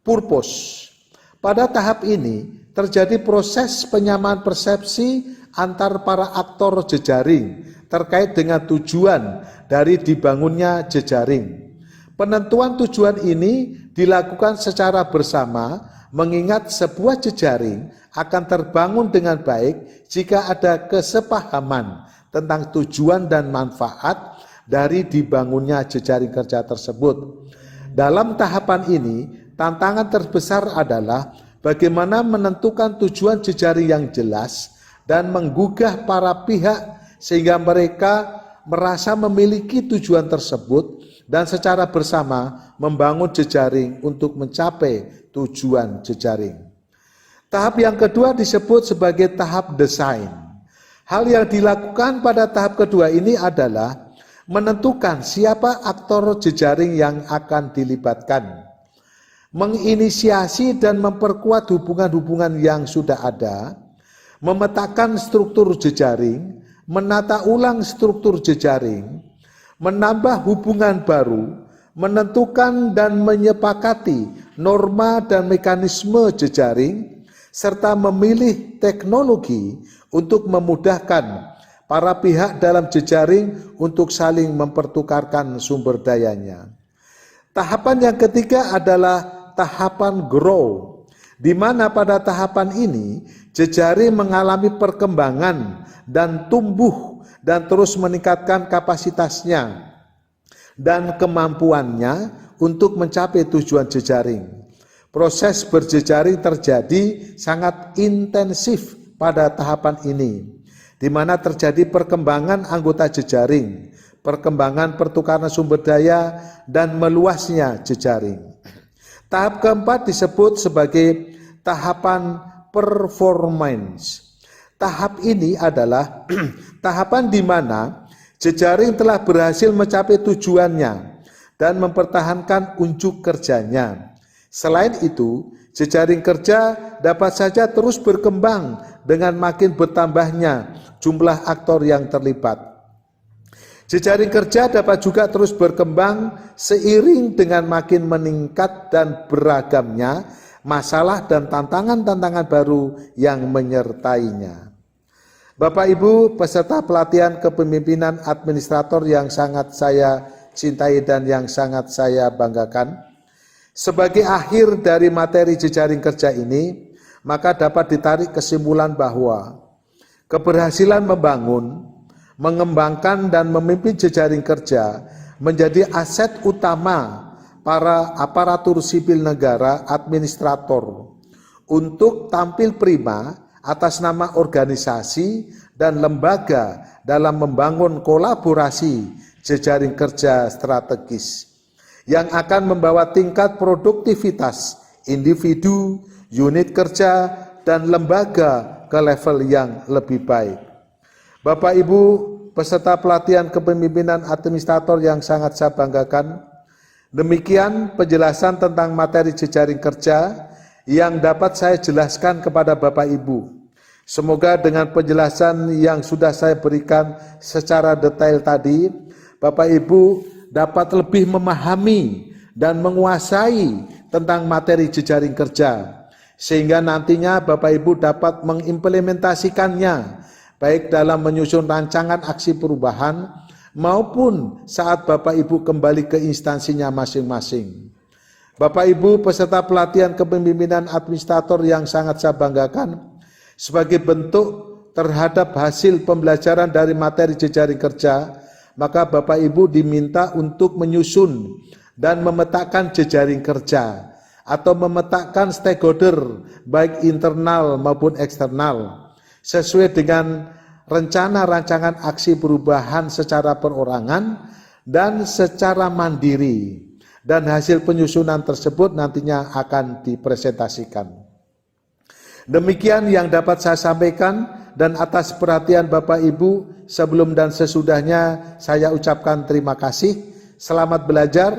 purpose. Pada tahap ini terjadi proses penyamaan persepsi antar para aktor jejaring terkait dengan tujuan dari dibangunnya jejaring. Penentuan tujuan ini dilakukan secara bersama, mengingat sebuah jejaring akan terbangun dengan baik jika ada kesepahaman tentang tujuan dan manfaat dari dibangunnya jejaring kerja tersebut. Dalam tahapan ini, tantangan terbesar adalah bagaimana menentukan tujuan jejaring yang jelas dan menggugah para pihak sehingga mereka merasa memiliki tujuan tersebut dan secara bersama membangun jejaring untuk mencapai tujuan jejaring. Tahap yang kedua disebut sebagai tahap desain. Hal yang dilakukan pada tahap kedua ini adalah menentukan siapa aktor jejaring yang akan dilibatkan, menginisiasi dan memperkuat hubungan-hubungan yang sudah ada, memetakan struktur jejaring, menata ulang struktur jejaring, menambah hubungan baru, menentukan dan menyepakati norma dan mekanisme jejaring, serta memilih teknologi untuk memudahkan para pihak dalam jejaring untuk saling mempertukarkan sumber dayanya. Tahapan yang ketiga adalah tahapan grow, di mana pada tahapan ini jejaring mengalami perkembangan dan tumbuh dan terus meningkatkan kapasitasnya dan kemampuannya untuk mencapai tujuan jejaring. Proses berjejaring terjadi sangat intensif pada tahapan ini, di mana terjadi perkembangan anggota jejaring, perkembangan pertukaran sumber daya, dan meluasnya jejaring. Tahap keempat disebut sebagai tahapan performance. Tahap ini adalah tahapan di mana jejaring telah berhasil mencapai tujuannya dan mempertahankan unjuk kerjanya. Selain itu, jejaring kerja dapat saja terus berkembang dengan makin bertambahnya jumlah aktor yang terlibat. Jejaring kerja dapat juga terus berkembang seiring dengan makin meningkat dan beragamnya masalah dan tantangan-tantangan baru yang menyertainya. Bapak Ibu peserta pelatihan kepemimpinan administrator yang sangat saya cintai dan yang sangat saya banggakan, sebagai akhir dari materi jejaring kerja ini, maka dapat ditarik kesimpulan bahwa keberhasilan membangun, mengembangkan dan memimpin jejaring kerja menjadi aset utama para aparatur sipil negara administrator untuk tampil prima atas nama organisasi dan lembaga dalam membangun kolaborasi jejaring kerja strategis yang akan membawa tingkat produktivitas individu, unit kerja, dan lembaga ke level yang lebih baik. Bapak Ibu peserta pelatihan kepemimpinan administrator yang sangat saya banggakan, demikian penjelasan tentang materi jejaring kerja yang dapat saya jelaskan kepada Bapak Ibu. Semoga dengan penjelasan yang sudah saya berikan secara detail tadi, Bapak Ibu dapat lebih memahami dan menguasai tentang materi jejaring kerja, sehingga nantinya Bapak Ibu dapat mengimplementasikannya, baik dalam menyusun rancangan aksi perubahan, maupun saat Bapak Ibu kembali ke instansinya masing-masing. Bapak Ibu peserta pelatihan kepemimpinan administrator yang sangat saya banggakan, sebagai bentuk terhadap hasil pembelajaran dari materi jejaring kerja, maka Bapak Ibu diminta untuk menyusun dan memetakan jejaring kerja atau memetakan stakeholder baik internal maupun eksternal sesuai dengan rencana rancangan aksi perubahan secara perorangan dan secara mandiri, dan hasil penyusunan tersebut nantinya akan dipresentasikan. Demikian yang dapat saya sampaikan, dan atas perhatian Bapak Ibu sebelum dan sesudahnya saya ucapkan terima kasih. Selamat belajar,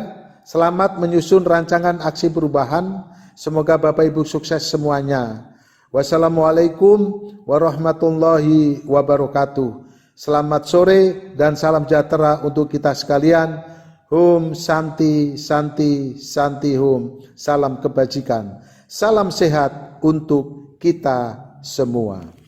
selamat menyusun rancangan aksi perubahan. Semoga Bapak Ibu sukses semuanya. Wassalamualaikum warahmatullahi wabarakatuh. Selamat sore dan salam sejahtera untuk kita sekalian. Hum Santi Santi Santi Hum. Salam kebajikan. Salam sehat untuk kita semua.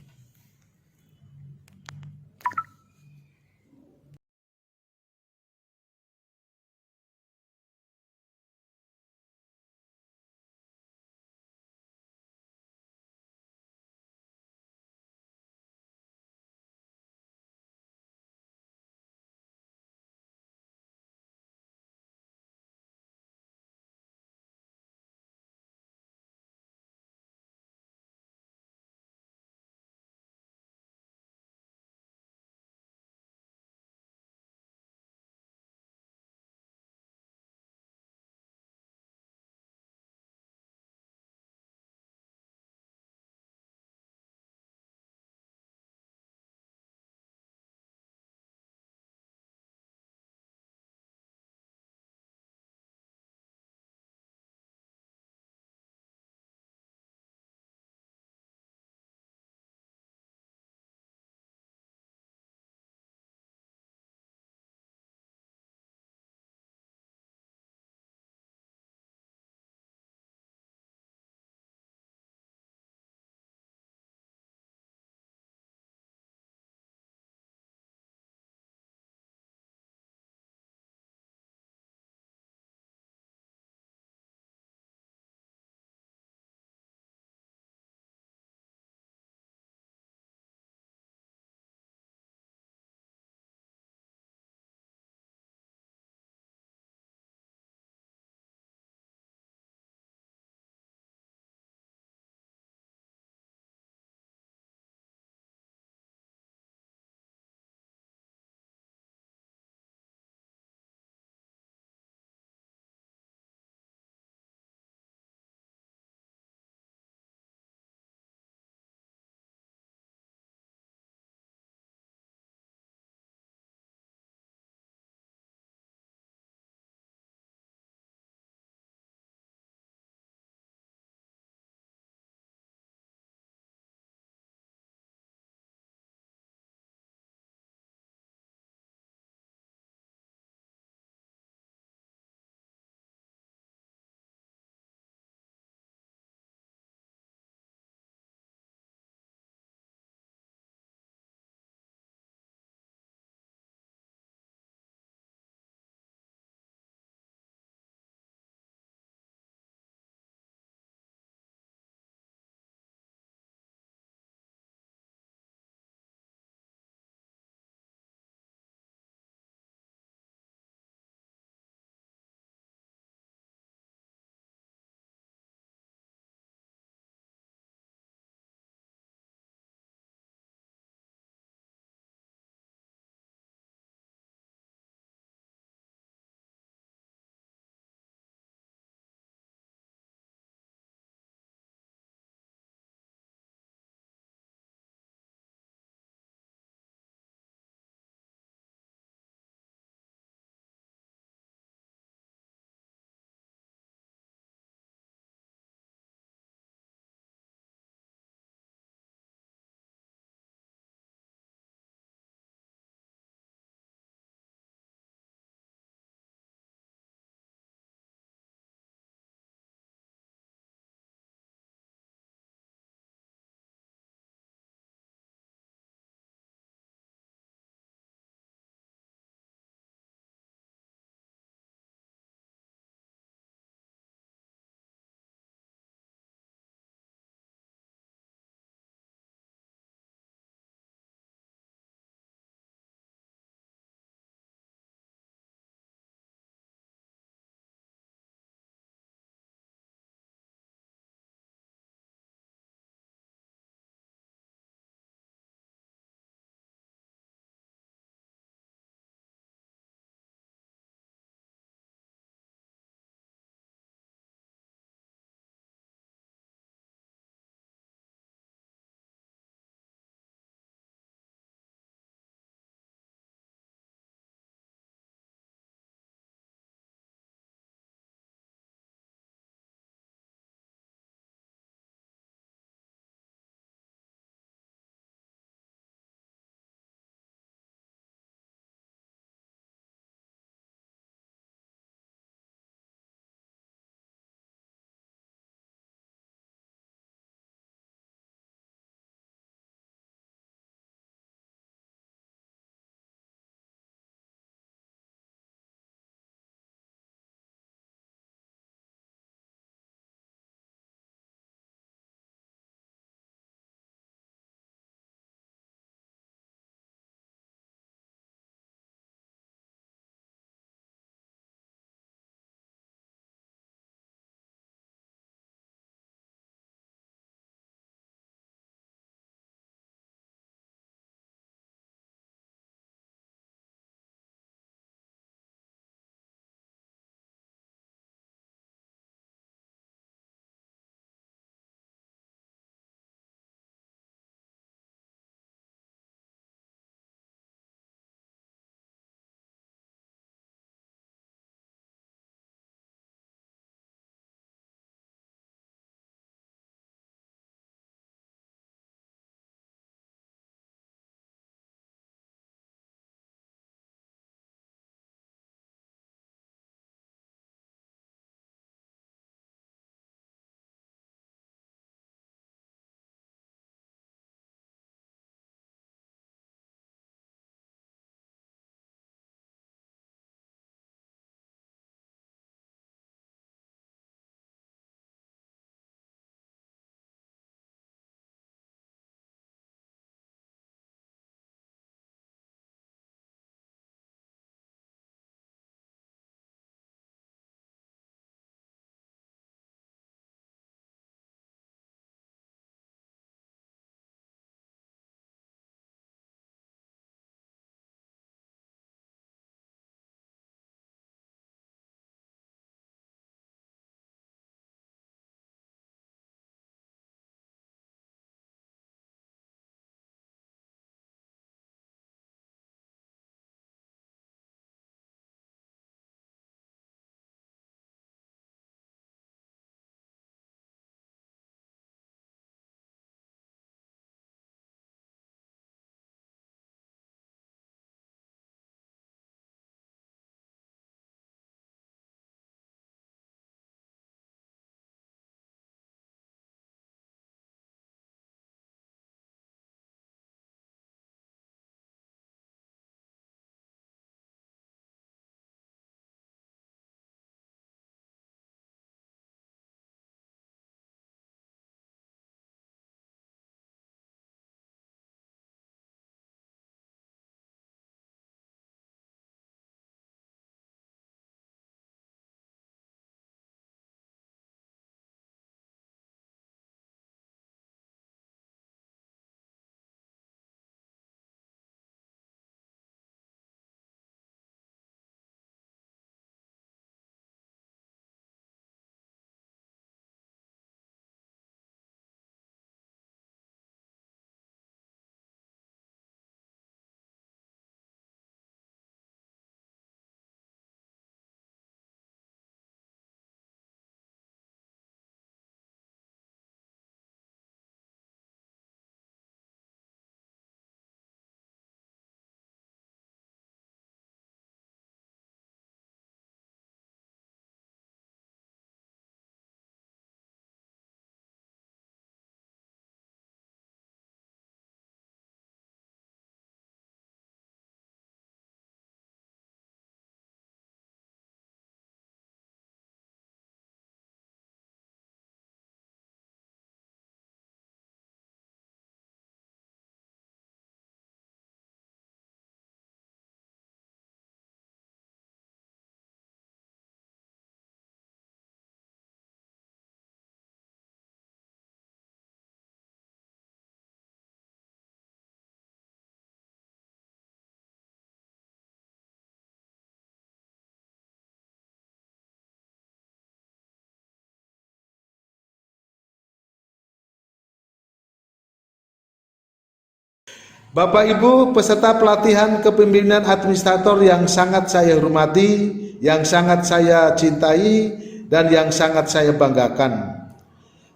Bapak Ibu peserta pelatihan kepemimpinan administrator yang sangat saya hormati, yang sangat saya cintai, dan yang sangat saya banggakan.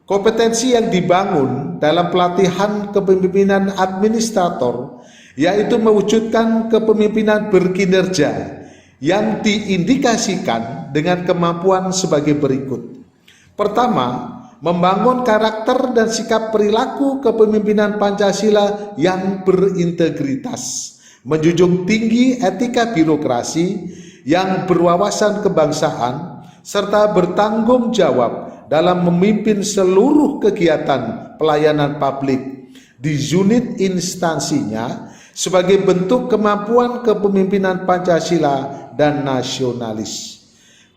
Kompetensi yang dibangun dalam pelatihan kepemimpinan administrator yaitu mewujudkan kepemimpinan berkinerja yang diindikasikan dengan kemampuan sebagai berikut. Pertama, membangun karakter dan sikap perilaku kepemimpinan Pancasila yang berintegritas, menjunjung tinggi etika birokrasi yang berwawasan kebangsaan, serta bertanggung jawab dalam memimpin seluruh kegiatan pelayanan publik di unit instansinya sebagai bentuk kemampuan kepemimpinan Pancasila dan nasionalis.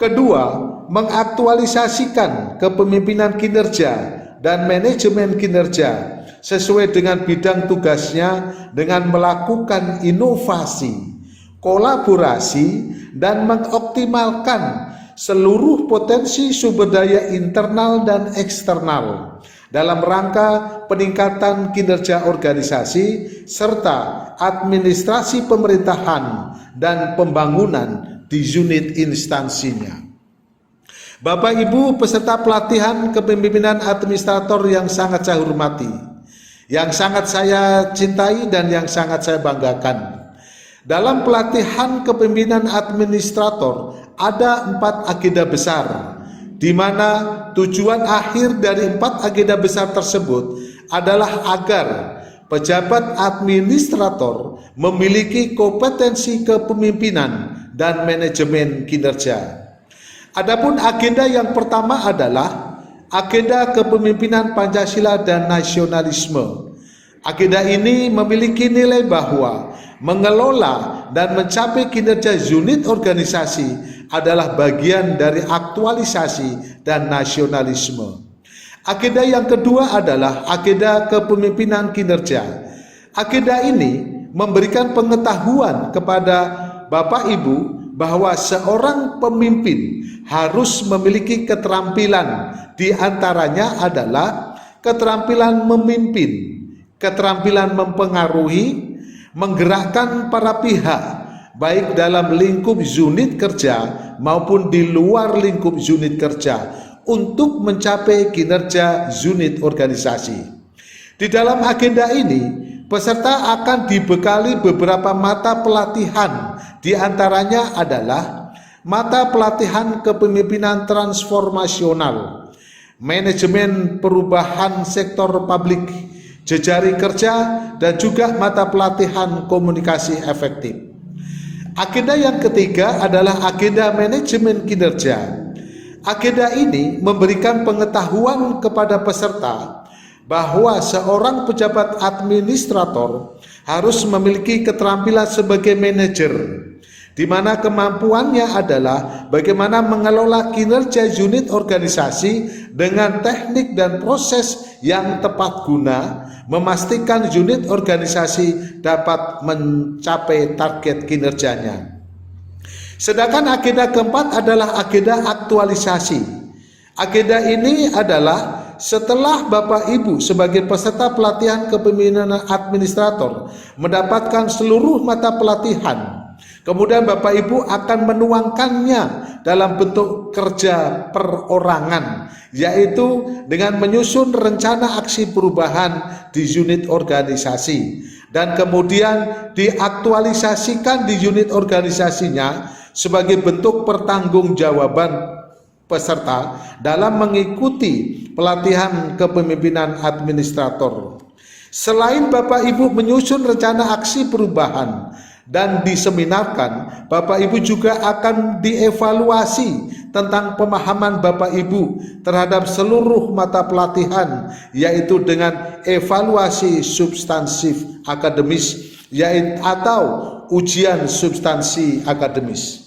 Kedua, mengaktualisasikan kepemimpinan kinerja dan manajemen kinerja sesuai dengan bidang tugasnya dengan melakukan inovasi, kolaborasi, dan mengoptimalkan seluruh potensi sumber daya internal dan eksternal dalam rangka peningkatan kinerja organisasi serta administrasi pemerintahan dan pembangunan di unit instansinya. Bapak Ibu peserta pelatihan kepemimpinan administrator yang sangat saya hormati, yang sangat saya cintai, dan yang sangat saya banggakan. Dalam pelatihan kepemimpinan administrator ada 4 agenda besar, di mana tujuan akhir dari 4 agenda besar tersebut adalah agar pejabat administrator memiliki kompetensi kepemimpinan dan manajemen kinerja. Adapun agenda yang pertama adalah agenda kepemimpinan Pancasila dan nasionalisme. Agenda ini memiliki nilai bahwa mengelola dan mencapai kinerja unit organisasi adalah bagian dari aktualisasi dan nasionalisme. Agenda yang kedua adalah agenda kepemimpinan kinerja. Agenda ini memberikan pengetahuan kepada Bapak Ibu bahwa seorang pemimpin harus memiliki keterampilan, di antaranya adalah keterampilan memimpin, keterampilan mempengaruhi, menggerakkan para pihak baik dalam lingkup unit kerja maupun di luar lingkup unit kerja untuk mencapai kinerja unit organisasi. Di dalam agenda ini peserta akan dibekali beberapa mata pelatihan, di antaranya adalah mata pelatihan kepemimpinan transformasional, manajemen perubahan sektor publik, jejaring kerja, dan juga mata pelatihan komunikasi efektif. Agenda yang ketiga adalah agenda manajemen kinerja. Agenda ini memberikan pengetahuan kepada peserta bahwa seorang pejabat administrator harus memiliki keterampilan sebagai manajer, di mana kemampuannya adalah bagaimana mengelola kinerja unit organisasi dengan teknik dan proses yang tepat guna memastikan unit organisasi dapat mencapai target kinerjanya. Sedangkan agenda keempat adalah agenda aktualisasi. Agenda ini adalah setelah Bapak Ibu sebagai peserta pelatihan kepemimpinan administrator mendapatkan seluruh mata pelatihan, kemudian Bapak Ibu akan menuangkannya dalam bentuk kerja perorangan, yaitu dengan menyusun rencana aksi perubahan di unit organisasi dan kemudian diaktualisasikan di unit organisasinya sebagai bentuk pertanggungjawaban peserta dalam mengikuti pelatihan kepemimpinan administrator. Selain Bapak Ibu menyusun rencana aksi perubahan dan diseminarkan, Bapak Ibu juga akan dievaluasi tentang pemahaman Bapak Ibu terhadap seluruh mata pelatihan, yaitu dengan evaluasi substansif akademis yaitu atau ujian substansi akademis.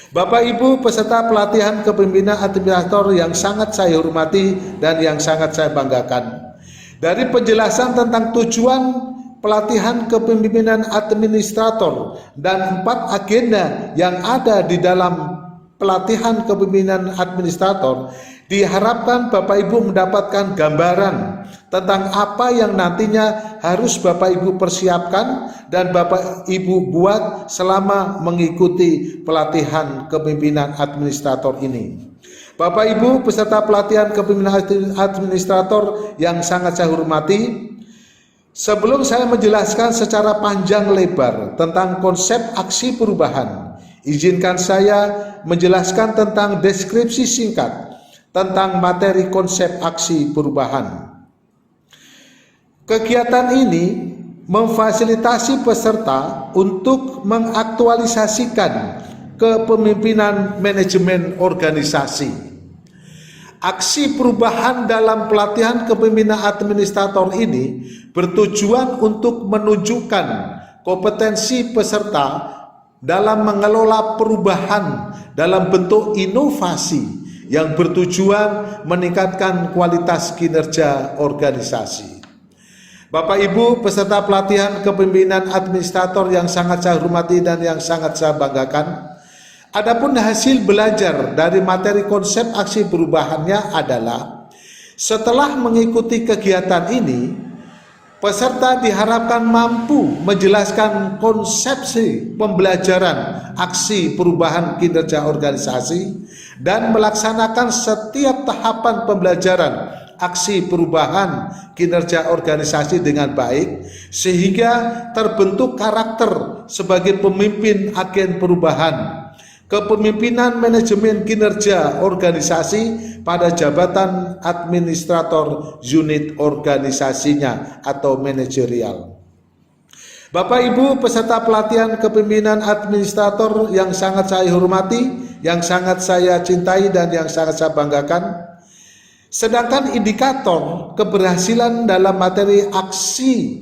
Bapak Ibu peserta pelatihan kepemimpinan administrator yang sangat saya hormati dan yang sangat saya banggakan. Dari penjelasan tentang tujuan pelatihan kepemimpinan administrator dan 4 agenda yang ada di dalam pelatihan kepemimpinan administrator, diharapkan Bapak Ibu mendapatkan gambaran tentang apa yang nantinya harus Bapak Ibu persiapkan dan Bapak Ibu buat selama mengikuti pelatihan kepemimpinan administrator ini. Bapak Ibu peserta pelatihan kepemimpinan administrator yang sangat saya hormati, sebelum saya menjelaskan secara panjang lebar tentang konsep aksi perubahan, izinkan saya menjelaskan tentang deskripsi singkat tentang materi konsep aksi perubahan. Kegiatan ini memfasilitasi peserta untuk mengaktualisasikan kepemimpinan manajemen organisasi. Aksi perubahan dalam pelatihan kepemimpinan administrator ini bertujuan untuk menunjukkan kompetensi peserta dalam mengelola perubahan dalam bentuk inovasi yang bertujuan meningkatkan kualitas kinerja organisasi. Bapak Ibu peserta pelatihan kepemimpinan administrator yang sangat saya hormati dan yang sangat saya banggakan, adapun hasil belajar dari materi konsep aksi perubahannya adalah setelah mengikuti kegiatan ini, peserta diharapkan mampu menjelaskan konsepsi pembelajaran aksi perubahan kinerja organisasi dan melaksanakan setiap tahapan pembelajaran aksi perubahan kinerja organisasi dengan baik sehingga terbentuk karakter sebagai pemimpin agen perubahan, kepemimpinan manajemen kinerja organisasi pada jabatan administrator unit organisasinya atau manajerial. Bapak Ibu peserta pelatihan kepemimpinan administrator yang sangat saya hormati, yang sangat saya cintai dan yang sangat saya banggakan, sedangkan indikator keberhasilan dalam materi aksi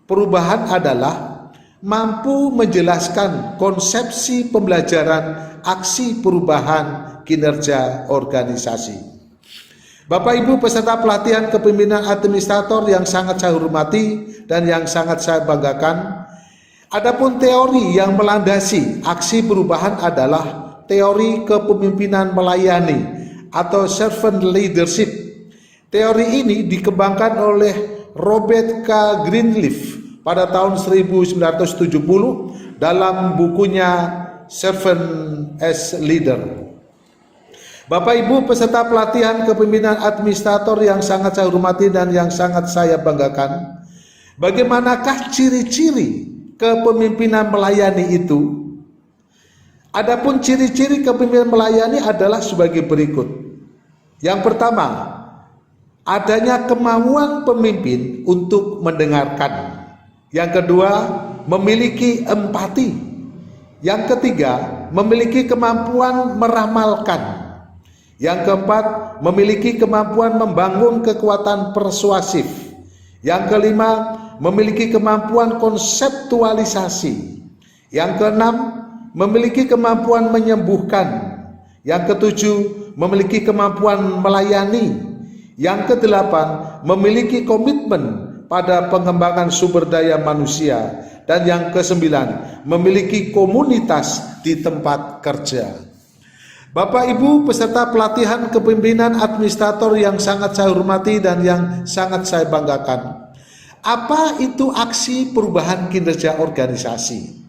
perubahan adalah mampu menjelaskan konsepsi pembelajaran aksi perubahan kinerja organisasi. Bapak Ibu peserta pelatihan kepemimpinan administrator yang sangat saya hormati dan yang sangat saya banggakan, adapun teori yang melandasi aksi perubahan adalah teori kepemimpinan melayani atau servant leadership. Teori ini dikembangkan oleh Robert K. Greenleaf pada tahun 1970 dalam bukunya Servant as Leader. Bapak Ibu peserta pelatihan kepemimpinan administrator yang sangat saya hormati dan yang sangat saya banggakan, bagaimanakah ciri-ciri kepemimpinan melayani itu? Adapun ciri-ciri kepemimpinan melayani adalah sebagai berikut. Yang pertama, adanya kemauan pemimpin untuk mendengarkan. Yang kedua, memiliki empati. Yang ketiga, memiliki kemampuan meramalkan. Yang keempat, memiliki kemampuan membangun kekuatan persuasif. Yang kelima, memiliki kemampuan konseptualisasi. Yang keenam, memiliki kemampuan menyembuhkan. Yang ketujuh, memiliki kemampuan melayani. Yang kedelapan, memiliki komitmen pada pengembangan sumber daya manusia. Dan yang kesembilan, memiliki komunitas di tempat kerja. Bapak Ibu peserta pelatihan kepemimpinan administrator yang sangat saya hormati dan yang sangat saya banggakan, apa itu aksi perubahan kinerja organisasi?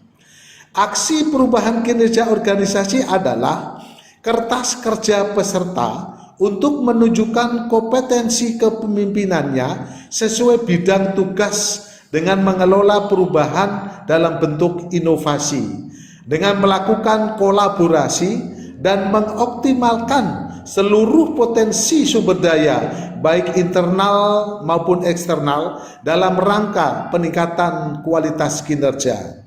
Aksi perubahan kinerja organisasi adalah kertas kerja peserta untuk menunjukkan kompetensi kepemimpinannya sesuai bidang tugas dengan mengelola perubahan dalam bentuk inovasi, dengan melakukan kolaborasi dan mengoptimalkan seluruh potensi sumber daya baik internal maupun eksternal dalam rangka peningkatan kualitas kinerja.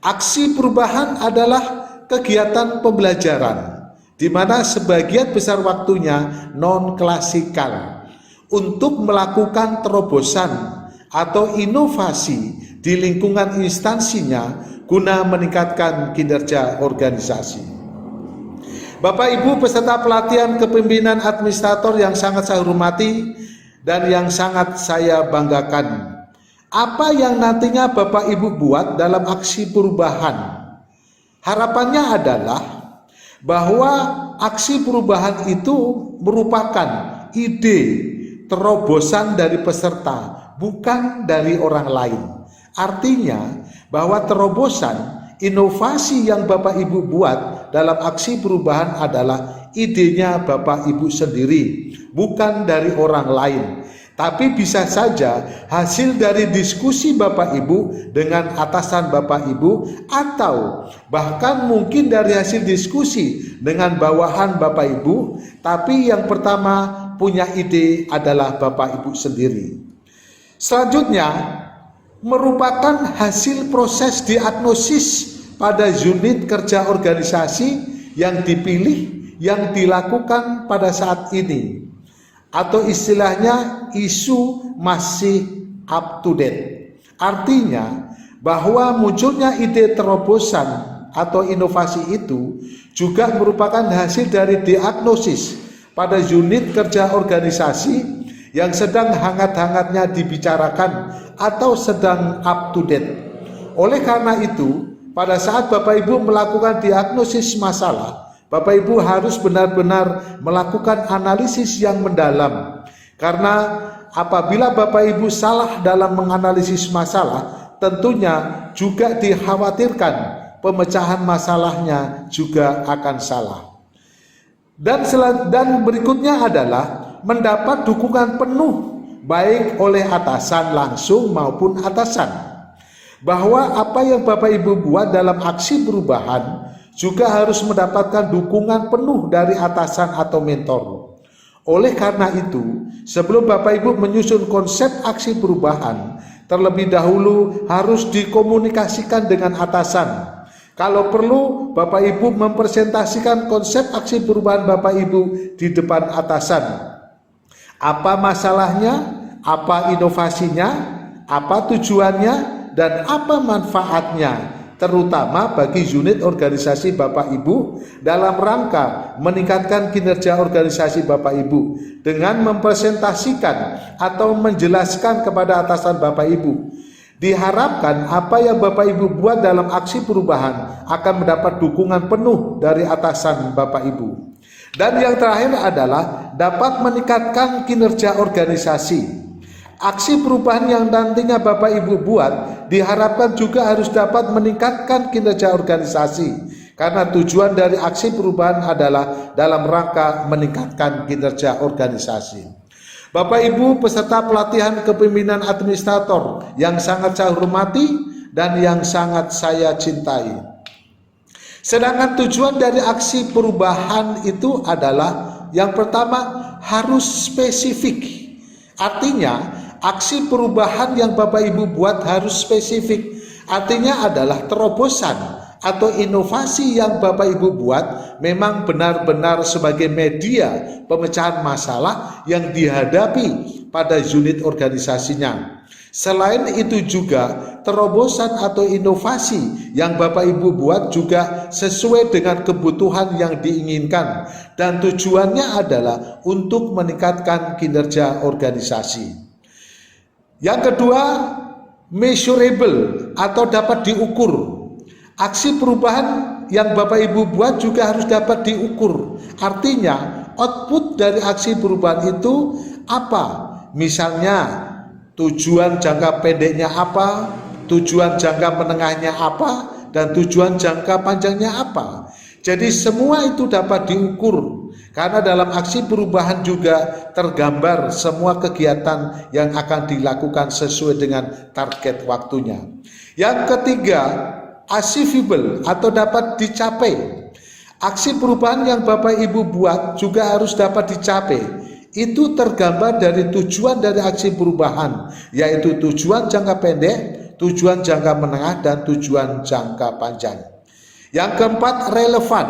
Aksi perubahan adalah kegiatan pembelajaran di mana sebagian besar waktunya non-klasikal untuk melakukan terobosan atau inovasi di lingkungan instansinya guna meningkatkan kinerja organisasi. Bapak Ibu peserta pelatihan kepemimpinan administrator yang sangat saya hormati dan yang sangat saya banggakan, apa yang nantinya Bapak Ibu buat dalam aksi perubahan? Harapannya adalah bahwa aksi perubahan itu merupakan ide terobosan dari peserta, bukan dari orang lain. Artinya bahwa terobosan, inovasi yang Bapak Ibu buat dalam aksi perubahan adalah idenya Bapak Ibu sendiri, bukan dari orang lain. Tapi bisa saja hasil dari diskusi Bapak Ibu dengan atasan Bapak Ibu, atau bahkan mungkin dari hasil diskusi dengan bawahan Bapak Ibu, tapi yang pertama punya ide adalah Bapak Ibu sendiri. Selanjutnya merupakan hasil proses diagnosis pada unit kerja organisasi yang dipilih, yang dilakukan pada saat ini, atau istilahnya isu masih up to date. Artinya bahwa munculnya ide terobosan atau inovasi itu juga merupakan hasil dari diagnosis pada unit kerja organisasi yang sedang hangat-hangatnya dibicarakan atau sedang up to date. Oleh karena itu, pada saat Bapak Ibu melakukan diagnosis masalah, Bapak Ibu harus benar-benar melakukan analisis yang mendalam. Karena apabila Bapak Ibu salah dalam menganalisis masalah, tentunya juga dikhawatirkan pemecahan masalahnya juga akan salah. Dan berikutnya adalah mendapat dukungan penuh baik oleh atasan langsung maupun atasan, bahwa apa yang Bapak Ibu buat dalam aksi perubahan juga harus mendapatkan dukungan penuh dari atasan atau mentor. Oleh karena itu, sebelum Bapak Ibu menyusun konsep aksi perubahan, terlebih dahulu harus dikomunikasikan dengan atasan. Kalau perlu, Bapak Ibu mempresentasikan konsep aksi perubahan Bapak Ibu di depan atasan. Apa masalahnya, apa inovasinya, apa tujuannya, dan apa manfaatnya, terutama bagi unit organisasi Bapak Ibu dalam rangka meningkatkan kinerja organisasi Bapak Ibu dengan mempresentasikan atau menjelaskan kepada atasan Bapak Ibu. Diharapkan apa yang Bapak Ibu buat dalam aksi perubahan akan mendapat dukungan penuh dari atasan Bapak Ibu. Dan yang terakhir adalah dapat meningkatkan kinerja organisasi. Aksi perubahan yang nantinya Bapak Ibu buat diharapkan juga harus dapat meningkatkan kinerja organisasi, karena tujuan dari aksi perubahan adalah dalam rangka meningkatkan kinerja organisasi. Bapak Ibu peserta pelatihan kepemimpinan administrator yang sangat saya hormati dan yang sangat saya cintai. Sedangkan tujuan dari aksi perubahan itu adalah yang pertama harus spesifik. Artinya aksi perubahan yang Bapak Ibu buat harus spesifik. Artinya adalah terobosan atau inovasi yang Bapak Ibu buat memang benar-benar sebagai media pemecahan masalah yang dihadapi pada unit organisasinya. Selain itu juga terobosan atau inovasi yang Bapak Ibu buat juga sesuai dengan kebutuhan yang diinginkan dan tujuannya adalah untuk meningkatkan kinerja organisasi. Yang kedua, measurable atau dapat diukur. Aksi perubahan yang Bapak Ibu buat juga harus dapat diukur. Artinya output dari aksi perubahan itu apa? Misalnya tujuan jangka pendeknya apa, tujuan jangka menengahnya apa, dan tujuan jangka panjangnya apa. Jadi semua itu dapat diukur, karena dalam aksi perubahan juga tergambar semua kegiatan yang akan dilakukan sesuai dengan target waktunya. Yang ketiga, achievable atau dapat dicapai. Aksi perubahan yang Bapak Ibu buat juga harus dapat dicapai. Itu tergambar dari tujuan dari aksi perubahan, yaitu tujuan jangka pendek, tujuan jangka menengah, dan tujuan jangka panjang. Yang keempat, relevan.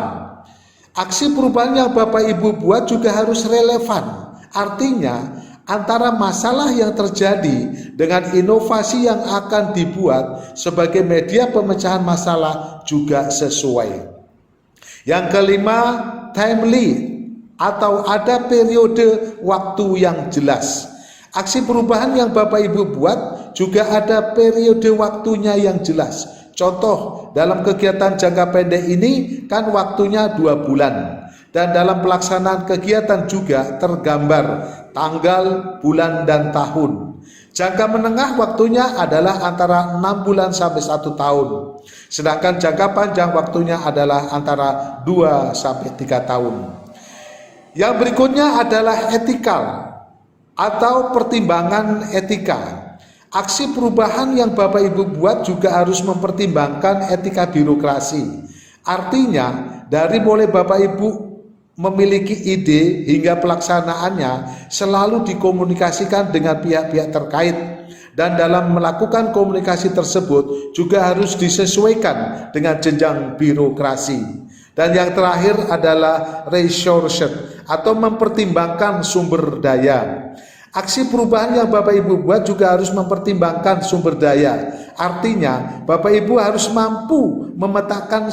Aksi perubahan yang Bapak Ibu buat juga harus relevan. Artinya antara masalah yang terjadi dengan inovasi yang akan dibuat sebagai media pemecahan masalah juga sesuai. Yang kelima, timely atau ada periode waktu yang jelas. Aksi perubahan yang Bapak Ibu buat juga ada periode waktunya yang jelas. Contoh, dalam kegiatan jangka pendek ini kan waktunya 2 bulan. Dan dalam pelaksanaan kegiatan juga tergambar tanggal, bulan, dan tahun. Jangka menengah waktunya adalah antara 6 bulan sampai 1 tahun. Sedangkan jangka panjang waktunya adalah antara 2 sampai 3 tahun. Yang berikutnya adalah etikal atau pertimbangan etika. Aksi perubahan yang Bapak Ibu buat juga harus mempertimbangkan etika birokrasi. Artinya, dari mulai Bapak Ibu memiliki ide hingga pelaksanaannya selalu dikomunikasikan dengan pihak-pihak terkait, dan dalam melakukan komunikasi tersebut juga harus disesuaikan dengan jenjang birokrasi. Dan yang terakhir adalah resource atau mempertimbangkan sumber daya. Aksi perubahan yang Bapak Ibu buat juga harus mempertimbangkan sumber daya. Artinya, Bapak Ibu harus mampu memetakan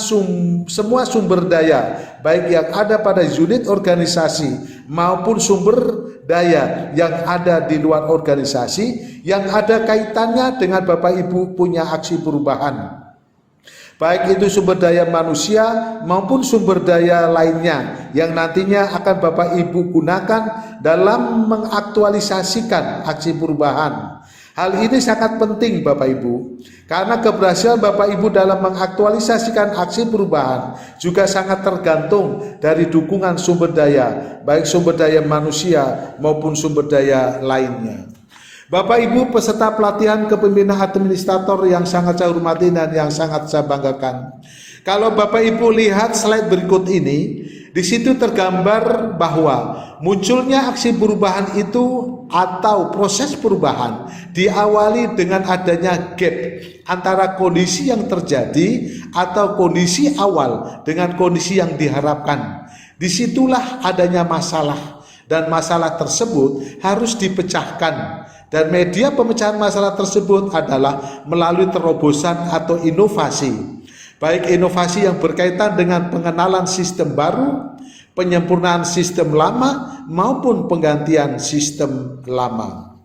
semua sumber daya, baik yang ada pada unit organisasi maupun sumber daya yang ada di luar organisasi yang ada kaitannya dengan Bapak Ibu punya aksi perubahan. Baik itu sumber daya manusia maupun sumber daya lainnya yang nantinya akan Bapak Ibu gunakan dalam mengaktualisasikan aksi perubahan. Hal ini sangat penting Bapak Ibu, karena keberhasilan Bapak Ibu dalam mengaktualisasikan aksi perubahan juga sangat tergantung dari dukungan sumber daya, baik sumber daya manusia maupun sumber daya lainnya. Bapak Ibu peserta pelatihan kepemimpinan administrator yang sangat saya hormati dan yang sangat saya banggakan. Kalau Bapak Ibu lihat slide berikut ini, di situ tergambar bahwa munculnya aksi perubahan itu atau proses perubahan diawali dengan adanya gap antara kondisi yang terjadi atau kondisi awal dengan kondisi yang diharapkan. Disitulah adanya masalah, dan masalah tersebut harus dipecahkan. Dan media pemecahan masalah tersebut adalah melalui terobosan atau inovasi. Baik inovasi yang berkaitan dengan pengenalan sistem baru, penyempurnaan sistem lama, maupun penggantian sistem lama.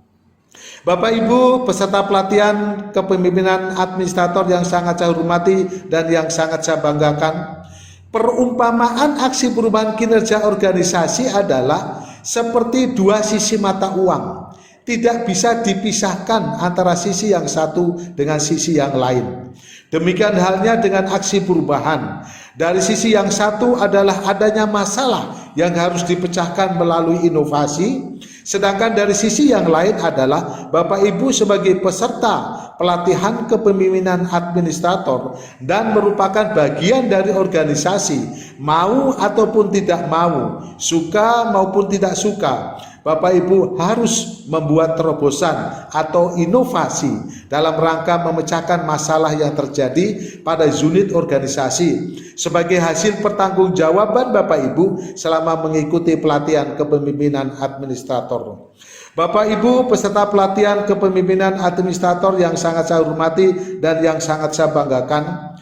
Bapak Ibu peserta pelatihan kepemimpinan administrator yang sangat saya hormati dan yang sangat saya banggakan, perumpamaan aksi perubahan kinerja organisasi adalah seperti dua sisi mata uang. Tidak bisa dipisahkan antara sisi yang satu dengan sisi yang lain. Demikian halnya dengan aksi perubahan. Dari sisi yang satu adalah adanya masalah yang harus dipecahkan melalui inovasi. Sedangkan dari sisi yang lain adalah Bapak Ibu sebagai peserta pelatihan kepemimpinan administrator dan merupakan bagian dari organisasi, mau ataupun tidak mau, suka maupun tidak suka, Bapak Ibu harus membuat terobosan atau inovasi dalam rangka memecahkan masalah yang terjadi pada unit organisasi sebagai hasil pertanggungjawaban Bapak Ibu selama mengikuti pelatihan kepemimpinan administrator. Bapak Ibu peserta pelatihan kepemimpinan administrator yang sangat saya hormati dan yang sangat saya banggakan,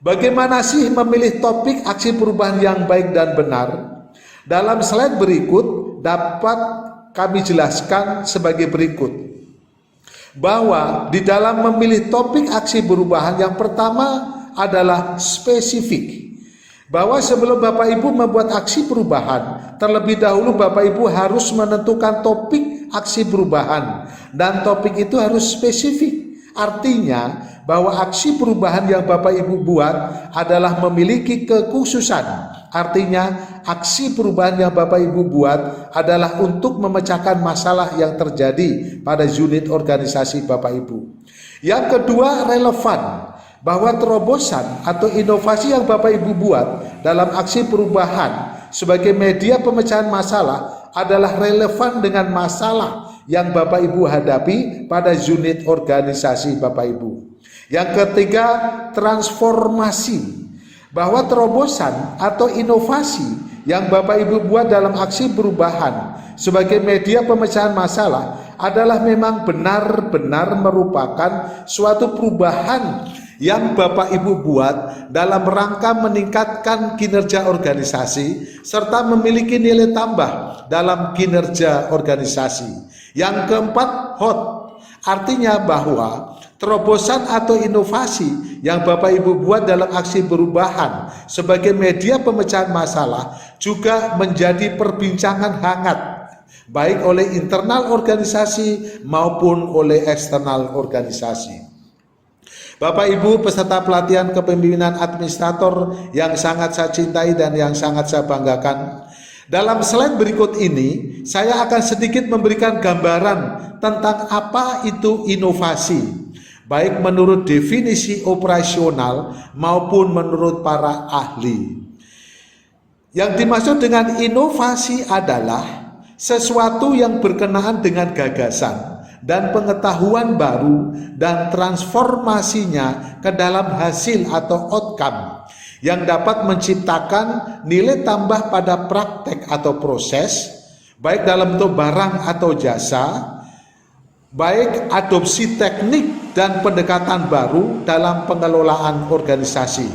bagaimana sih memilih topik aksi perubahan yang baik dan benar? Dalam slide berikut dapat kami jelaskan sebagai berikut, bahwa di dalam memilih topik aksi perubahan yang pertama adalah spesifik. Bahwa sebelum Bapak Ibu membuat aksi perubahan, terlebih dahulu Bapak Ibu harus menentukan topik aksi perubahan, dan topik itu harus spesifik. Artinya bahwa aksi perubahan yang Bapak Ibu buat adalah memiliki kekhususan. Artinya aksi perubahan yang Bapak Ibu buat adalah untuk memecahkan masalah yang terjadi pada unit organisasi Bapak Ibu. Yang kedua, relevan. Bahwa terobosan atau inovasi yang Bapak Ibu buat dalam aksi perubahan sebagai media pemecahan masalah adalah relevan dengan masalah yang Bapak Ibu hadapi pada unit organisasi Bapak Ibu. Yang ketiga, transformasi. Bahwa terobosan atau inovasi yang Bapak Ibu buat dalam aksi perubahan sebagai media pemecahan masalah adalah memang benar-benar merupakan suatu perubahan yang Bapak Ibu buat dalam rangka meningkatkan kinerja organisasi serta memiliki nilai tambah dalam kinerja organisasi. Yang keempat, hot. Artinya bahwa terobosan atau inovasi yang Bapak Ibu buat dalam aksi perubahan sebagai media pemecahan masalah juga menjadi perbincangan hangat, baik oleh internal organisasi maupun oleh eksternal organisasi. Bapak Ibu peserta pelatihan kepemimpinan administrator yang sangat saya cintai dan yang sangat saya banggakan, dalam slide berikut ini saya akan sedikit memberikan gambaran tentang apa itu inovasi, baik menurut definisi operasional maupun menurut para ahli. Yang dimaksud dengan inovasi adalah sesuatu yang berkenaan dengan gagasan dan pengetahuan baru dan transformasinya ke dalam hasil atau outcome yang dapat menciptakan nilai tambah pada praktek atau proses, baik dalam bentuk barang atau jasa, baik adopsi teknik dan pendekatan baru dalam pengelolaan organisasi.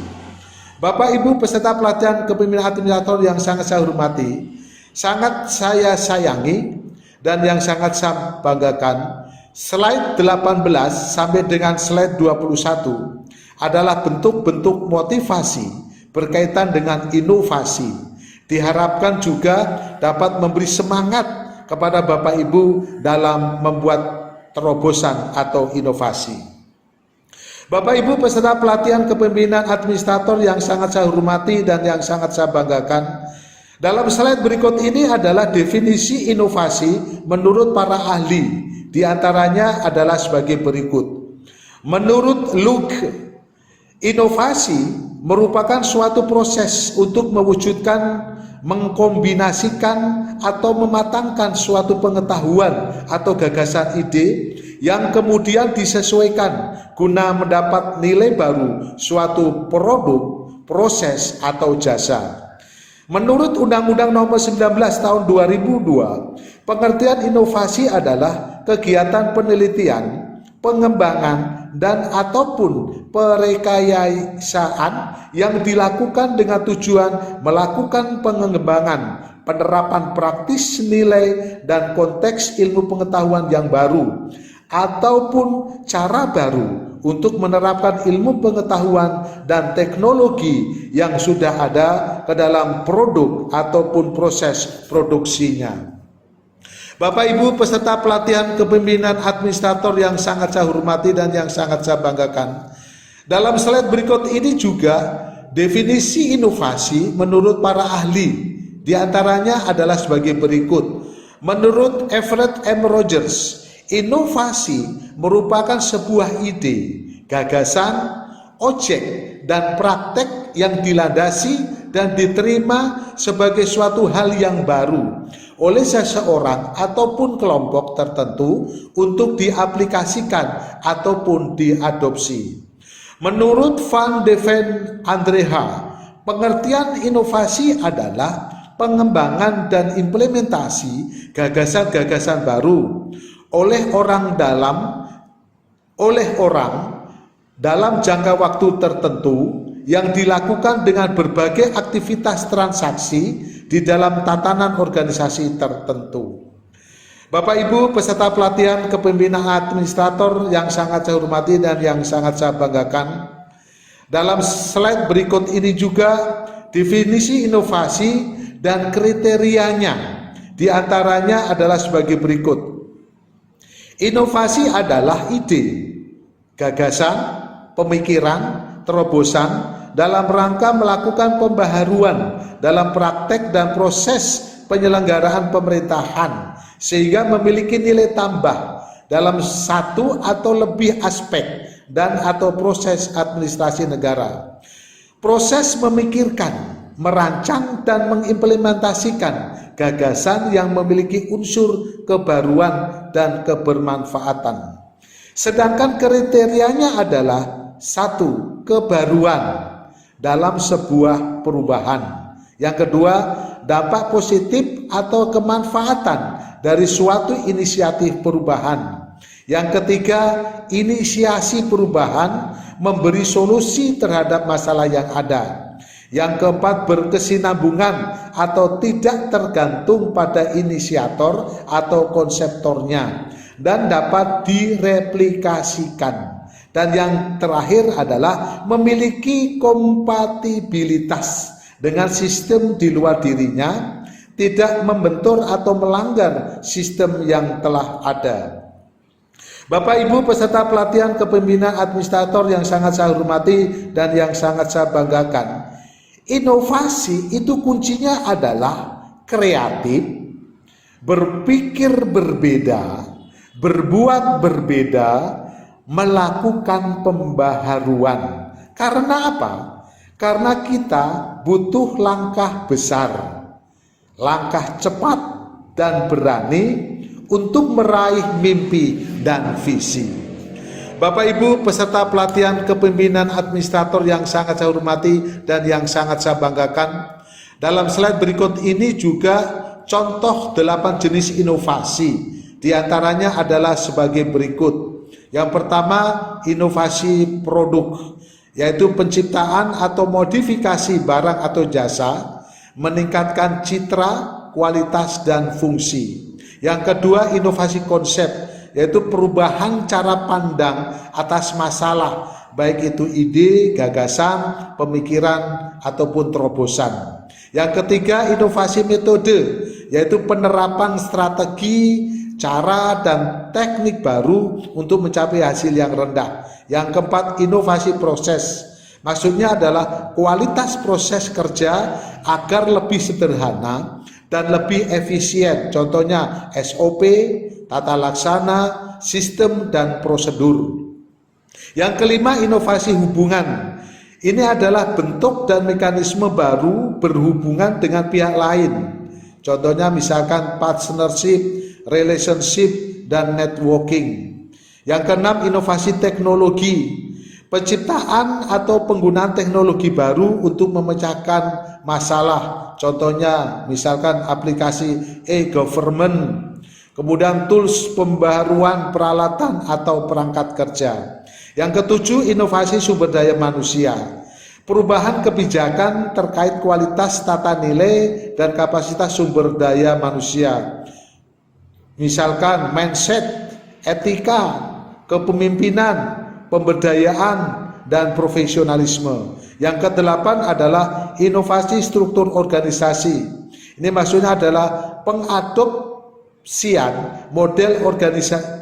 Bapak Ibu peserta pelatihan kepemimpinan administrator yang sangat saya hormati, sangat saya sayangi dan yang sangat saya banggakan, slide 18 sampai dengan slide 21 adalah bentuk-bentuk motivasi berkaitan dengan inovasi. Diharapkan juga dapat memberi semangat kepada Bapak Ibu dalam membuat terobosan atau inovasi. Bapak Ibu peserta pelatihan kepemimpinan administrator yang sangat saya hormati dan yang sangat saya banggakan, dalam slide berikut ini adalah definisi inovasi menurut para ahli. Di antaranya adalah sebagai berikut. Menurut Luke, inovasi merupakan suatu proses untuk mewujudkan, mengkombinasikan atau mematangkan suatu pengetahuan atau gagasan ide yang kemudian disesuaikan guna mendapat nilai baru suatu produk, proses atau jasa. Menurut Undang-Undang Nomor 19 Tahun 2002, pengertian inovasi adalah kegiatan penelitian, pengembangan dan ataupun perekayasaan yang dilakukan dengan tujuan melakukan pengembangan, penerapan praktis nilai dan konteks ilmu pengetahuan yang baru ataupun cara baru untuk menerapkan ilmu pengetahuan dan teknologi yang sudah ada ke dalam produk ataupun proses produksinya. Bapak Ibu peserta pelatihan kepemimpinan administrator yang sangat saya hormati dan yang sangat saya banggakan, dalam slide berikut ini juga definisi inovasi menurut para ahli. Di antaranya adalah sebagai berikut. Menurut Everett M. Rogers, inovasi merupakan sebuah ide, gagasan, objek, dan praktek yang dilandasi dan diterima sebagai suatu hal yang baru oleh seseorang ataupun kelompok tertentu untuk diaplikasikan ataupun diadopsi. Menurut Van de Ven Andreha, pengertian inovasi adalah pengembangan dan implementasi gagasan-gagasan baru oleh orang dalam jangka waktu tertentu yang dilakukan dengan berbagai aktivitas transaksi di dalam tatanan organisasi tertentu. Bapak Ibu peserta pelatihan kepemimpinan administrator yang sangat saya hormati dan yang sangat saya banggakan, dalam slide berikut ini juga definisi inovasi dan kriterianya. Di antaranya adalah sebagai berikut. Inovasi adalah ide, gagasan, pemikiran, terobosan dalam rangka melakukan pembaharuan dalam praktek dan proses penyelenggaraan pemerintahan sehingga memiliki nilai tambah dalam satu atau lebih aspek dan atau proses administrasi negara. Proses memikirkan, merancang dan mengimplementasikan gagasan yang memiliki unsur kebaruan dan kebermanfaatan. Sedangkan kriterianya adalah satu, kebaruan dalam sebuah perubahan. Yang kedua, dampak positif atau kemanfaatan dari suatu inisiatif perubahan. Yang ketiga, inisiasi perubahan memberi solusi terhadap masalah yang ada. Yang keempat, berkesinambungan atau tidak tergantung pada inisiator atau konseptornya. dan dapat direplikasikan. Dan yang terakhir adalah memiliki kompatibilitas dengan sistem di luar dirinya, tidak membentur atau melanggar sistem yang telah ada. Bapak Ibu peserta pelatihan kepemimpinan administrator yang sangat saya hormati dan yang sangat saya banggakan, inovasi itu kuncinya adalah kreatif, berpikir berbeda, berbuat berbeda, melakukan pembaharuan. Karena apa? Karena kita butuh langkah besar, langkah cepat dan berani untuk meraih mimpi dan visi. Bapak Ibu peserta pelatihan kepemimpinan administrator yang sangat saya hormati dan yang sangat saya banggakan, dalam slide berikut ini juga contoh 8 jenis inovasi. Di antaranya adalah sebagai berikut. Yang pertama, inovasi produk, yaitu penciptaan atau modifikasi barang atau jasa, meningkatkan citra, kualitas, dan fungsi. Yang kedua, inovasi konsep, yaitu perubahan cara pandang atas masalah, baik itu ide, gagasan, pemikiran, ataupun terobosan. Yang ketiga, inovasi metode, yaitu penerapan strategi, cara, dan teknik baru untuk mencapai hasil yang rendah. Yang keempat, inovasi proses. Maksudnya adalah kualitas proses kerja agar lebih sederhana dan lebih efisien. Contohnya SOP, tata laksana, sistem, dan prosedur. Yang kelima, inovasi hubungan. Ini adalah bentuk dan mekanisme baru berhubungan dengan pihak lain. Contohnya misalkan partnership, relationship, dan networking. Yang keenam, inovasi teknologi. Penciptaan atau penggunaan teknologi baru untuk memecahkan masalah. Contohnya misalkan aplikasi e-government. Kemudian tools pembaruan peralatan atau perangkat kerja. Yang ketujuh, inovasi sumber daya manusia. Perubahan kebijakan terkait kualitas tata nilai dan kapasitas sumber daya manusia. Misalkan mindset, etika, kepemimpinan, pemberdayaan, dan profesionalisme. Yang kedelapan adalah inovasi struktur organisasi. Ini maksudnya adalah pengadopsian model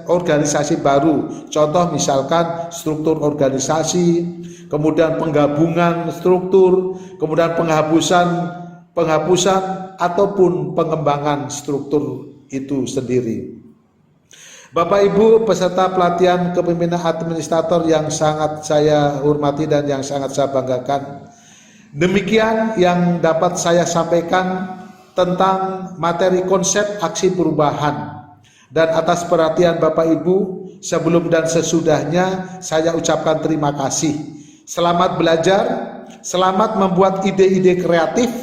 organisasi baru. Contoh misalkan struktur organisasi, kemudian penggabungan struktur, kemudian penghapusan ataupun pengembangan struktur itu sendiri. Bapak Ibu peserta pelatihan kepemimpinan administrator yang sangat saya hormati dan yang sangat saya banggakan, demikian yang dapat saya sampaikan tentang materi konsep aksi perubahan. Dan atas perhatian Bapak Ibu, sebelum dan sesudahnya saya ucapkan terima kasih. Selamat belajar, selamat membuat ide-ide kreatif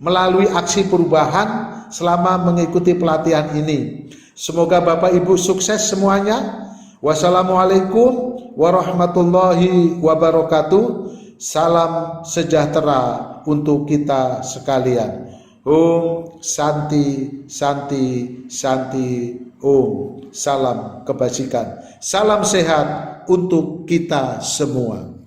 melalui aksi perubahan selama mengikuti pelatihan ini. Semoga Bapak Ibu sukses semuanya. Wassalamualaikum warahmatullahi wabarakatuh. Salam sejahtera untuk kita sekalian. Om Santi Santi Santi Om. Salam kebajikan. Salam sehat untuk kita semua.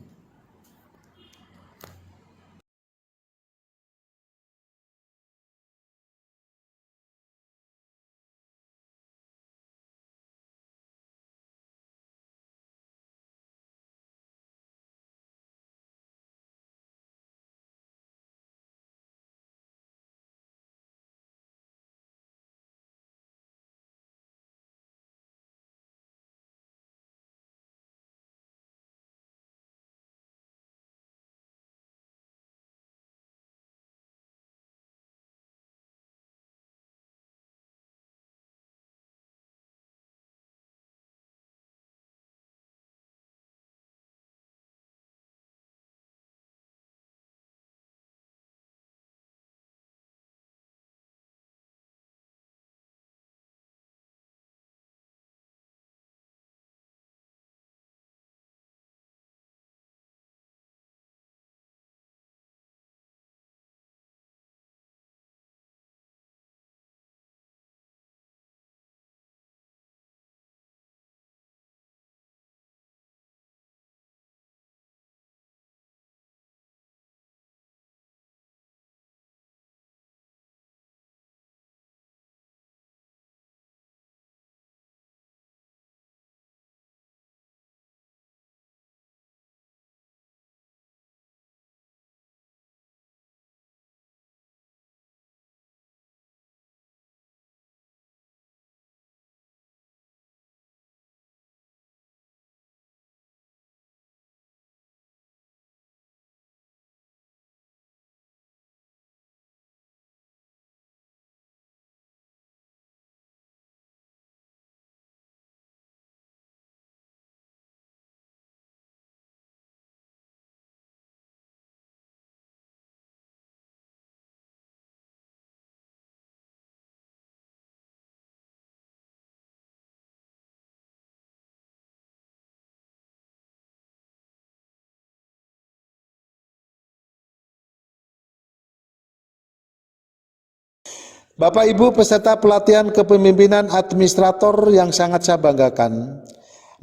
Bapak Ibu peserta pelatihan kepemimpinan administrator yang sangat saya banggakan,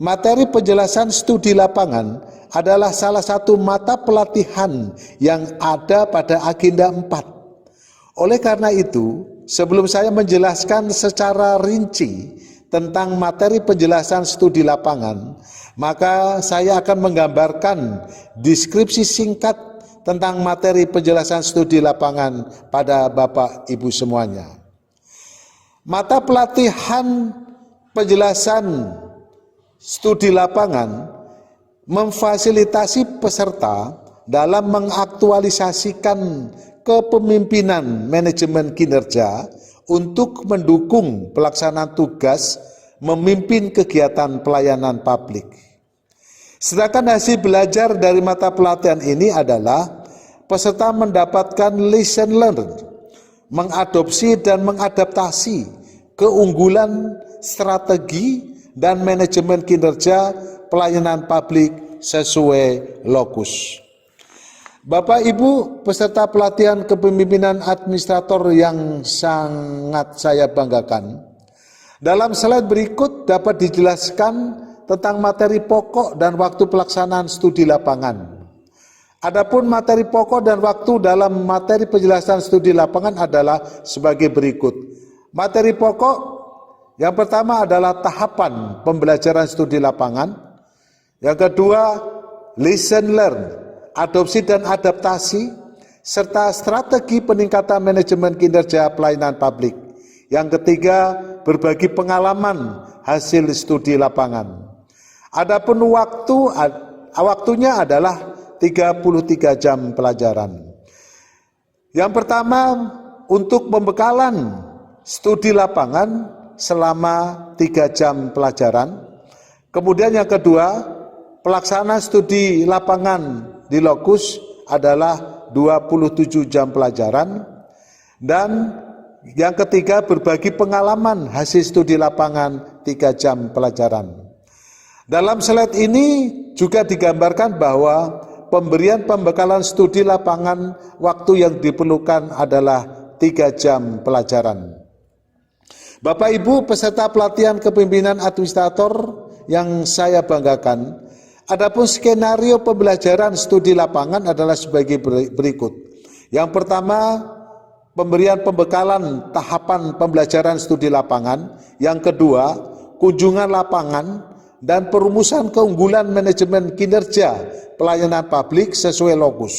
materi penjelasan studi lapangan adalah salah satu mata pelatihan yang ada pada agenda 4. Oleh karena itu, sebelum saya menjelaskan secara rinci tentang materi penjelasan studi lapangan, maka saya akan menggambarkan deskripsi singkat tentang materi penjelasan studi lapangan pada Bapak Ibu semuanya. Mata pelatihan penjelasan studi lapangan memfasilitasi peserta dalam mengaktualisasikan kepemimpinan manajemen kinerja untuk mendukung pelaksanaan tugas memimpin kegiatan pelayanan publik. Sedangkan hasil belajar dari mata pelatihan ini adalah peserta mendapatkan lesson learned, mengadopsi dan mengadaptasi keunggulan strategi dan manajemen kinerja pelayanan publik sesuai lokus. Bapak Ibu peserta pelatihan kepemimpinan administrator yang sangat saya banggakan, dalam slide berikut dapat dijelaskan tentang materi pokok dan waktu pelaksanaan studi lapangan. Adapun materi pokok dan waktu dalam materi penjelasan studi lapangan adalah sebagai berikut. Materi pokok yang pertama adalah tahapan pembelajaran studi lapangan. Yang kedua, lesson learned, adopsi dan adaptasi, serta strategi peningkatan manajemen kinerja pelayanan publik. Yang ketiga, berbagi pengalaman hasil studi lapangan. Adapun waktunya adalah 33 jam pelajaran. Yang pertama, untuk pembekalan studi lapangan selama 3 jam pelajaran. Kemudian yang kedua, pelaksanaan studi lapangan di lokus adalah 27 jam pelajaran. Dan yang ketiga, berbagi pengalaman hasil studi lapangan 3 jam pelajaran. Dalam slide ini juga digambarkan bahwa pemberian pembekalan studi lapangan waktu yang diperlukan adalah 3 jam pelajaran. Bapak Ibu peserta pelatihan kepemimpinan administrator yang saya banggakan, adapun skenario pembelajaran studi lapangan adalah sebagai berikut. Yang pertama, pemberian pembekalan tahapan pembelajaran studi lapangan. Yang kedua, kunjungan lapangan dan perumusan keunggulan manajemen kinerja pelayanan publik sesuai lokus.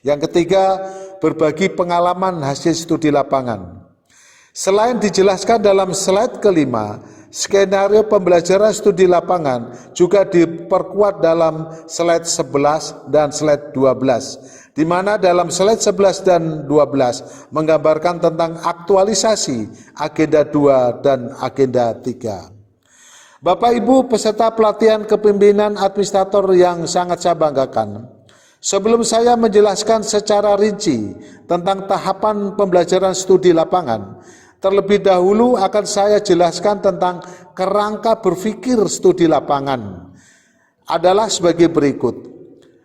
Yang ketiga, berbagi pengalaman hasil studi lapangan. Selain dijelaskan dalam slide kelima, skenario pembelajaran studi lapangan juga diperkuat dalam slide 11 dan slide 12, di mana dalam slide 11 dan 12 menggambarkan tentang aktualisasi agenda 2 dan agenda 3. Bapak Ibu peserta pelatihan kepemimpinan administrator yang sangat saya banggakan, sebelum saya menjelaskan secara rinci tentang tahapan pembelajaran studi lapangan, terlebih dahulu akan saya jelaskan tentang kerangka berpikir studi lapangan adalah sebagai berikut.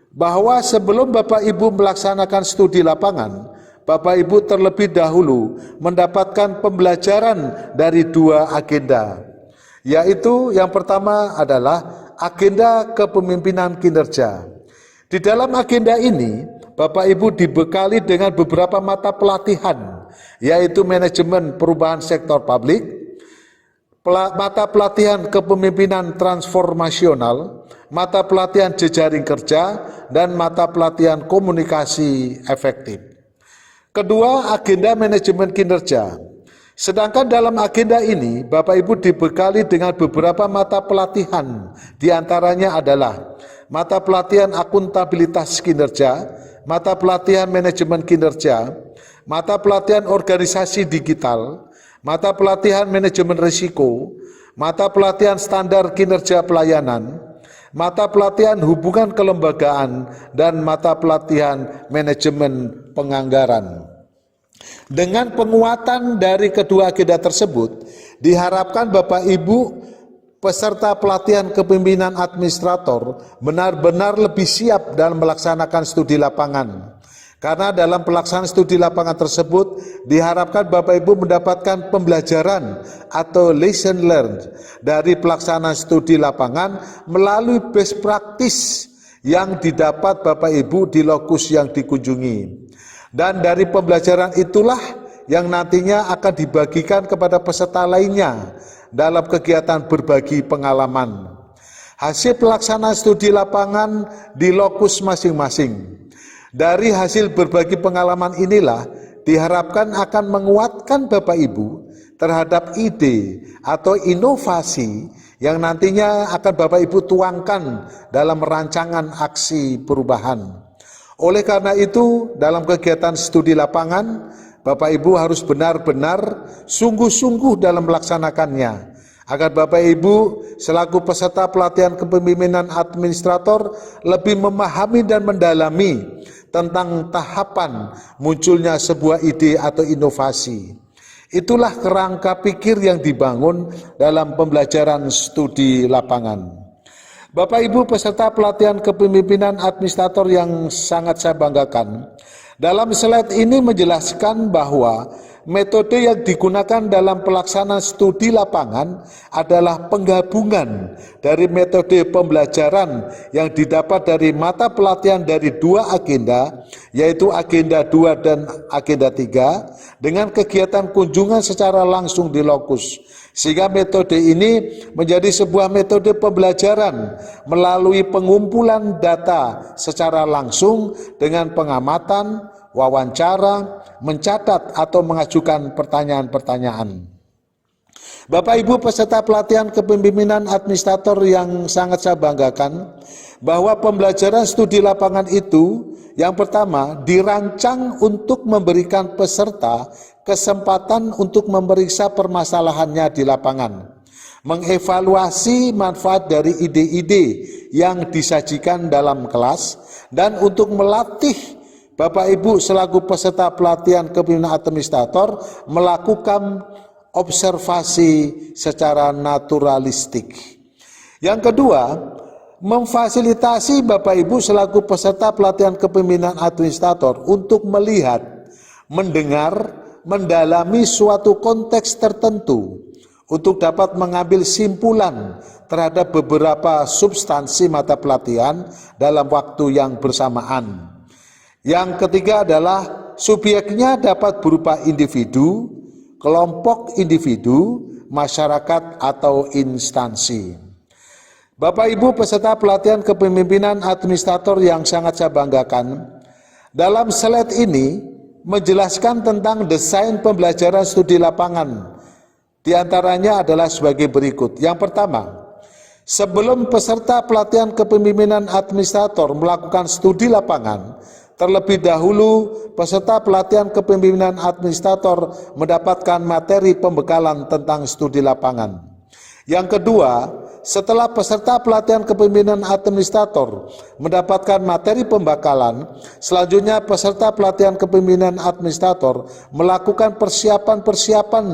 Bahwa sebelum Bapak Ibu melaksanakan studi lapangan, Bapak Ibu terlebih dahulu mendapatkan pembelajaran dari 2 agenda. Yaitu yang pertama adalah agenda kepemimpinan kinerja. Di dalam agenda ini, Bapak Ibu dibekali dengan beberapa mata pelatihan, yaitu manajemen perubahan sektor publik, mata pelatihan kepemimpinan transformasional, mata pelatihan jejaring kerja, dan mata pelatihan komunikasi efektif. Kedua, agenda manajemen kinerja. Sedangkan dalam agenda ini, Bapak Ibu dibekali dengan beberapa mata pelatihan, diantaranya adalah mata pelatihan akuntabilitas kinerja, mata pelatihan manajemen kinerja, mata pelatihan organisasi digital, mata pelatihan manajemen risiko, mata pelatihan standar kinerja pelayanan, mata pelatihan hubungan kelembagaan, dan mata pelatihan manajemen penganggaran. Dengan penguatan dari kedua agenda tersebut, diharapkan Bapak Ibu peserta pelatihan kepemimpinan administrator benar-benar lebih siap dalam melaksanakan studi lapangan. Karena dalam pelaksanaan studi lapangan tersebut diharapkan Bapak Ibu mendapatkan pembelajaran atau lesson learned dari pelaksanaan studi lapangan melalui best practice yang didapat Bapak Ibu di lokus yang dikunjungi. Dan dari pembelajaran itulah yang nantinya akan dibagikan kepada peserta lainnya dalam kegiatan berbagi pengalaman. Hasil pelaksanaan studi lapangan di lokus masing-masing. Dari hasil berbagi pengalaman inilah diharapkan akan menguatkan Bapak Ibu terhadap ide atau inovasi yang nantinya akan Bapak Ibu tuangkan dalam rancangan aksi perubahan. Oleh karena itu, dalam kegiatan studi lapangan, Bapak Ibu harus benar-benar sungguh-sungguh dalam melaksanakannya, agar Bapak Ibu selaku peserta pelatihan kepemimpinan administrator lebih memahami dan mendalami tentang tahapan munculnya sebuah ide atau inovasi. Itulah kerangka pikir yang dibangun dalam pembelajaran studi lapangan. Bapak Ibu peserta pelatihan kepemimpinan administrator yang sangat saya banggakan, dalam slide ini menjelaskan bahwa metode yang digunakan dalam pelaksanaan studi lapangan adalah penggabungan dari metode pembelajaran yang didapat dari mata pelatihan dari dua agenda, yaitu agenda 2 dan agenda 3, dengan kegiatan kunjungan secara langsung di lokus. Sehingga metode ini menjadi sebuah metode pembelajaran melalui pengumpulan data secara langsung dengan pengamatan, wawancara, mencatat atau mengajukan pertanyaan-pertanyaan. Bapak Ibu peserta pelatihan kepemimpinan administrator yang sangat saya banggakan, bahwa pembelajaran studi lapangan itu yang pertama dirancang untuk memberikan peserta kesempatan untuk memeriksa permasalahannya di lapangan, mengevaluasi manfaat dari ide-ide yang disajikan dalam kelas, dan untuk melatih Bapak Ibu selaku peserta pelatihan kepemimpinan administrator melakukan observasi secara naturalistik. Yang kedua, memfasilitasi Bapak Ibu selaku peserta pelatihan kepemimpinan administrator untuk melihat, mendengar, mendalami suatu konteks tertentu untuk dapat mengambil simpulan terhadap beberapa substansi mata pelatihan dalam waktu yang bersamaan. Yang ketiga adalah subjeknya dapat berupa individu, kelompok individu, masyarakat atau instansi. Bapak Ibu peserta pelatihan kepemimpinan administrator yang sangat saya banggakan, dalam slide ini menjelaskan tentang desain pembelajaran studi lapangan. Di antaranya adalah sebagai berikut. Yang pertama, sebelum peserta pelatihan kepemimpinan administrator melakukan studi lapangan, terlebih dahulu peserta pelatihan kepemimpinan administrator mendapatkan materi pembekalan tentang studi lapangan. Yang kedua, setelah peserta pelatihan kepemimpinan administrator mendapatkan materi pembekalan, selanjutnya peserta pelatihan kepemimpinan administrator melakukan persiapan-persiapan,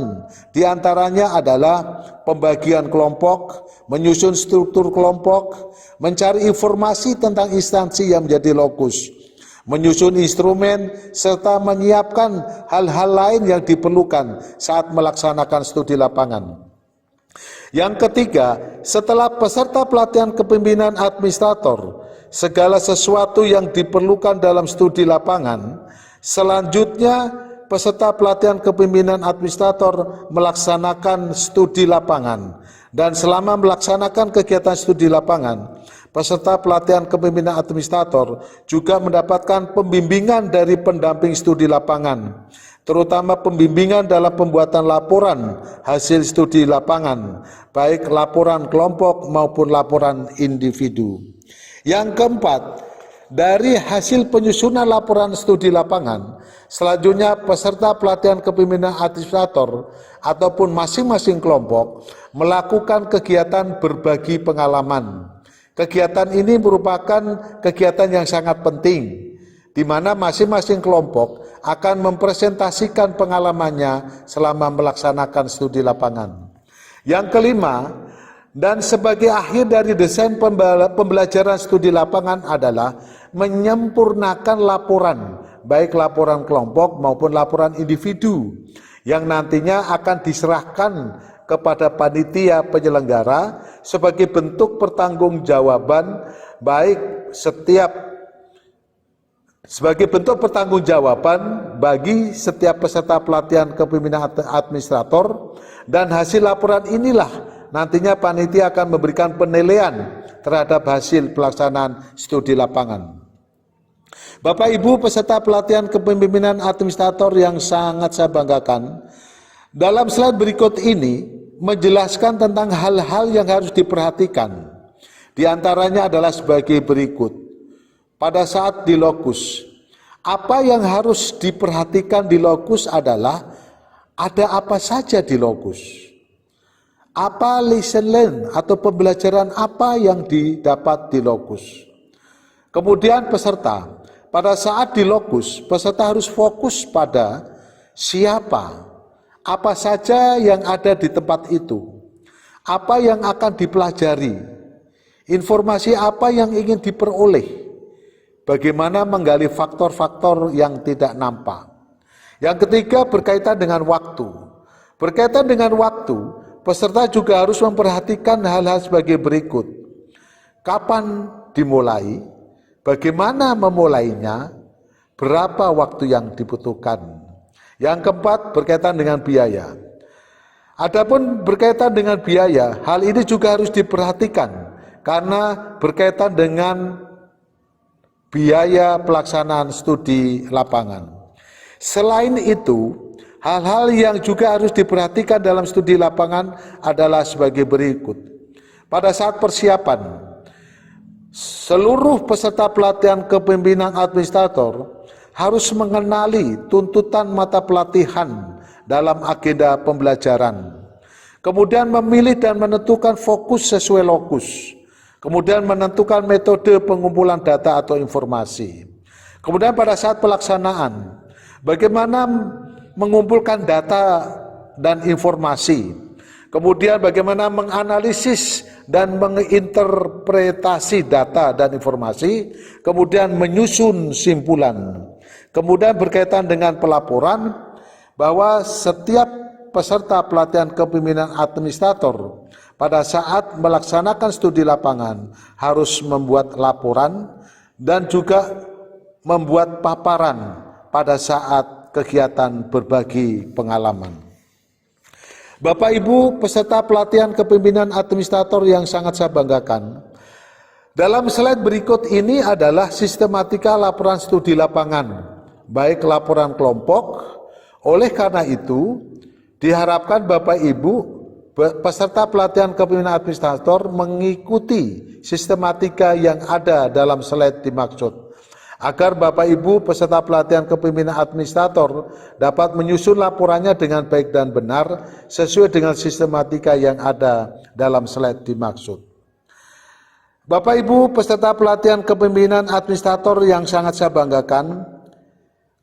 diantaranya adalah pembagian kelompok, menyusun struktur kelompok, mencari informasi tentang instansi yang menjadi lokus, menyusun instrumen, serta menyiapkan hal-hal lain yang diperlukan saat melaksanakan studi lapangan. Yang ketiga, setelah peserta pelatihan kepemimpinan administrator, segala sesuatu yang diperlukan dalam studi lapangan, selanjutnya peserta pelatihan kepemimpinan administrator melaksanakan studi lapangan. Dan selama melaksanakan kegiatan studi lapangan, peserta pelatihan kepemimpinan administrator juga mendapatkan pembimbingan dari pendamping studi lapangan, terutama pembimbingan dalam pembuatan laporan hasil studi lapangan, baik laporan kelompok maupun laporan individu. Yang keempat, dari hasil penyusunan laporan studi lapangan, selanjutnya peserta pelatihan kepemimpinan administrator ataupun masing-masing kelompok melakukan kegiatan berbagi pengalaman. Kegiatan ini merupakan kegiatan yang sangat penting, di mana masing-masing kelompok akan mempresentasikan pengalamannya selama melaksanakan studi lapangan. Yang kelima, dan sebagai akhir dari desain pembelajaran studi lapangan adalah menyempurnakan laporan baik laporan kelompok maupun laporan individu yang nantinya akan diserahkan kepada panitia penyelenggara sebagai bentuk pertanggungjawaban bagi setiap peserta pelatihan kepemimpinan administrator, dan hasil laporan inilah nantinya panitia akan memberikan penilaian terhadap hasil pelaksanaan studi lapangan. Bapak Ibu peserta pelatihan kepemimpinan administrator yang sangat saya banggakan, dalam slide berikut ini menjelaskan tentang hal-hal yang harus diperhatikan. Di antaranya adalah sebagai berikut. Pada saat di lokus, apa yang harus diperhatikan di lokus adalah ada apa saja di lokus. Apa lesson learned atau pembelajaran apa yang didapat di lokus. Kemudian peserta, pada saat di lokus, peserta harus fokus pada siapa, apa saja yang ada di tempat itu, apa yang akan dipelajari, informasi apa yang ingin diperoleh, bagaimana menggali faktor-faktor yang tidak nampak. Yang ketiga berkaitan dengan waktu. Berkaitan dengan waktu, peserta juga harus memperhatikan hal-hal sebagai berikut. Kapan dimulai, bagaimana memulainya, berapa waktu yang dibutuhkan. Yang keempat berkaitan dengan biaya. Adapun berkaitan dengan biaya, hal ini juga harus diperhatikan karena berkaitan dengan biaya pelaksanaan studi lapangan. Selain itu, hal-hal yang juga harus diperhatikan dalam studi lapangan adalah sebagai berikut. Pada saat persiapan, seluruh peserta pelatihan kepemimpinan administrator harus mengenali tuntutan mata pelatihan dalam agenda pembelajaran. Kemudian memilih dan menentukan fokus sesuai lokus. Kemudian menentukan metode pengumpulan data atau informasi. Kemudian pada saat pelaksanaan, bagaimana mengumpulkan data dan informasi, kemudian bagaimana menganalisis dan menginterpretasi data dan informasi, kemudian menyusun simpulan. Kemudian berkaitan dengan pelaporan, bahwa setiap peserta pelatihan kepemimpinan administrator pada saat melaksanakan studi lapangan harus membuat laporan dan juga membuat paparan pada saat kegiatan berbagi pengalaman. Bapak Ibu peserta pelatihan kepemimpinan administrator yang sangat saya banggakan, dalam slide berikut ini adalah sistematika laporan studi lapangan, baik laporan kelompok. Oleh karena itu, diharapkan Bapak Ibu peserta pelatihan kepemimpinan administrator mengikuti sistematika yang ada dalam slide dimaksud, agar Bapak Ibu peserta pelatihan kepemimpinan administrator dapat menyusun laporannya dengan baik dan benar sesuai dengan sistematika yang ada dalam slide dimaksud. Bapak Ibu peserta pelatihan kepemimpinan administrator yang sangat saya banggakan,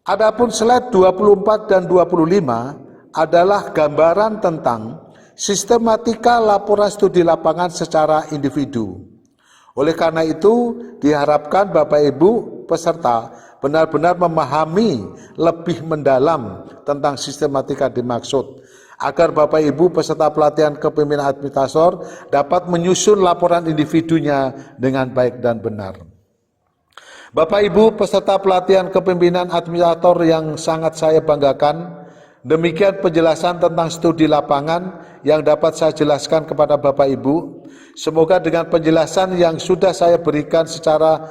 adapun slide 24 dan 25 adalah gambaran tentang sistematika laporan studi lapangan secara individu. Oleh karena itu, diharapkan Bapak Ibu peserta benar-benar memahami lebih mendalam tentang sistematika dimaksud, agar Bapak Ibu peserta pelatihan kepemimpinan administrator dapat menyusun laporan individunya dengan baik dan benar. Bapak Ibu peserta pelatihan kepemimpinan administrator yang sangat saya banggakan, demikian penjelasan tentang studi lapangan yang dapat saya jelaskan kepada Bapak Ibu. Semoga dengan penjelasan yang sudah saya berikan secara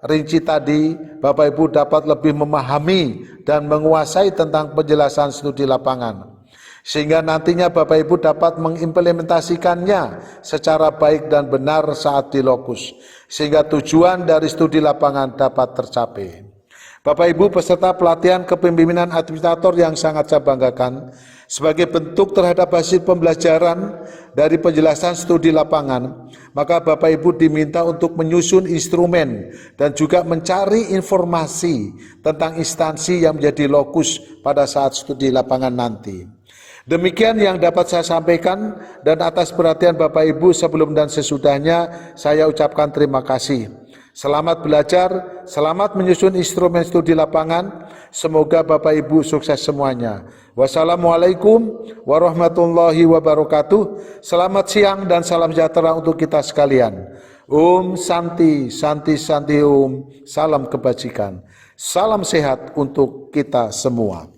rinci tadi, Bapak Ibu dapat lebih memahami dan menguasai tentang penjelasan studi lapangan, sehingga nantinya Bapak Ibu dapat mengimplementasikannya secara baik dan benar saat di lokus, sehingga tujuan dari studi lapangan dapat tercapai. Bapak Ibu peserta pelatihan kepemimpinan administrator yang sangat saya banggakan, sebagai bentuk terhadap hasil pembelajaran dari penjelasan studi lapangan, maka Bapak Ibu diminta untuk menyusun instrumen dan juga mencari informasi tentang instansi yang menjadi lokus pada saat studi lapangan nanti. Demikian yang dapat saya sampaikan, dan atas perhatian Bapak Ibu sebelum dan sesudahnya saya ucapkan terima kasih. Selamat belajar, selamat menyusun instrumen studi lapangan. Semoga Bapak Ibu sukses semuanya. Wassalamualaikum warahmatullahi wabarakatuh. Selamat siang dan salam sejahtera untuk kita sekalian. Om Santi, Santi, Santi Om. Salam kebajikan. Salam sehat untuk kita semua.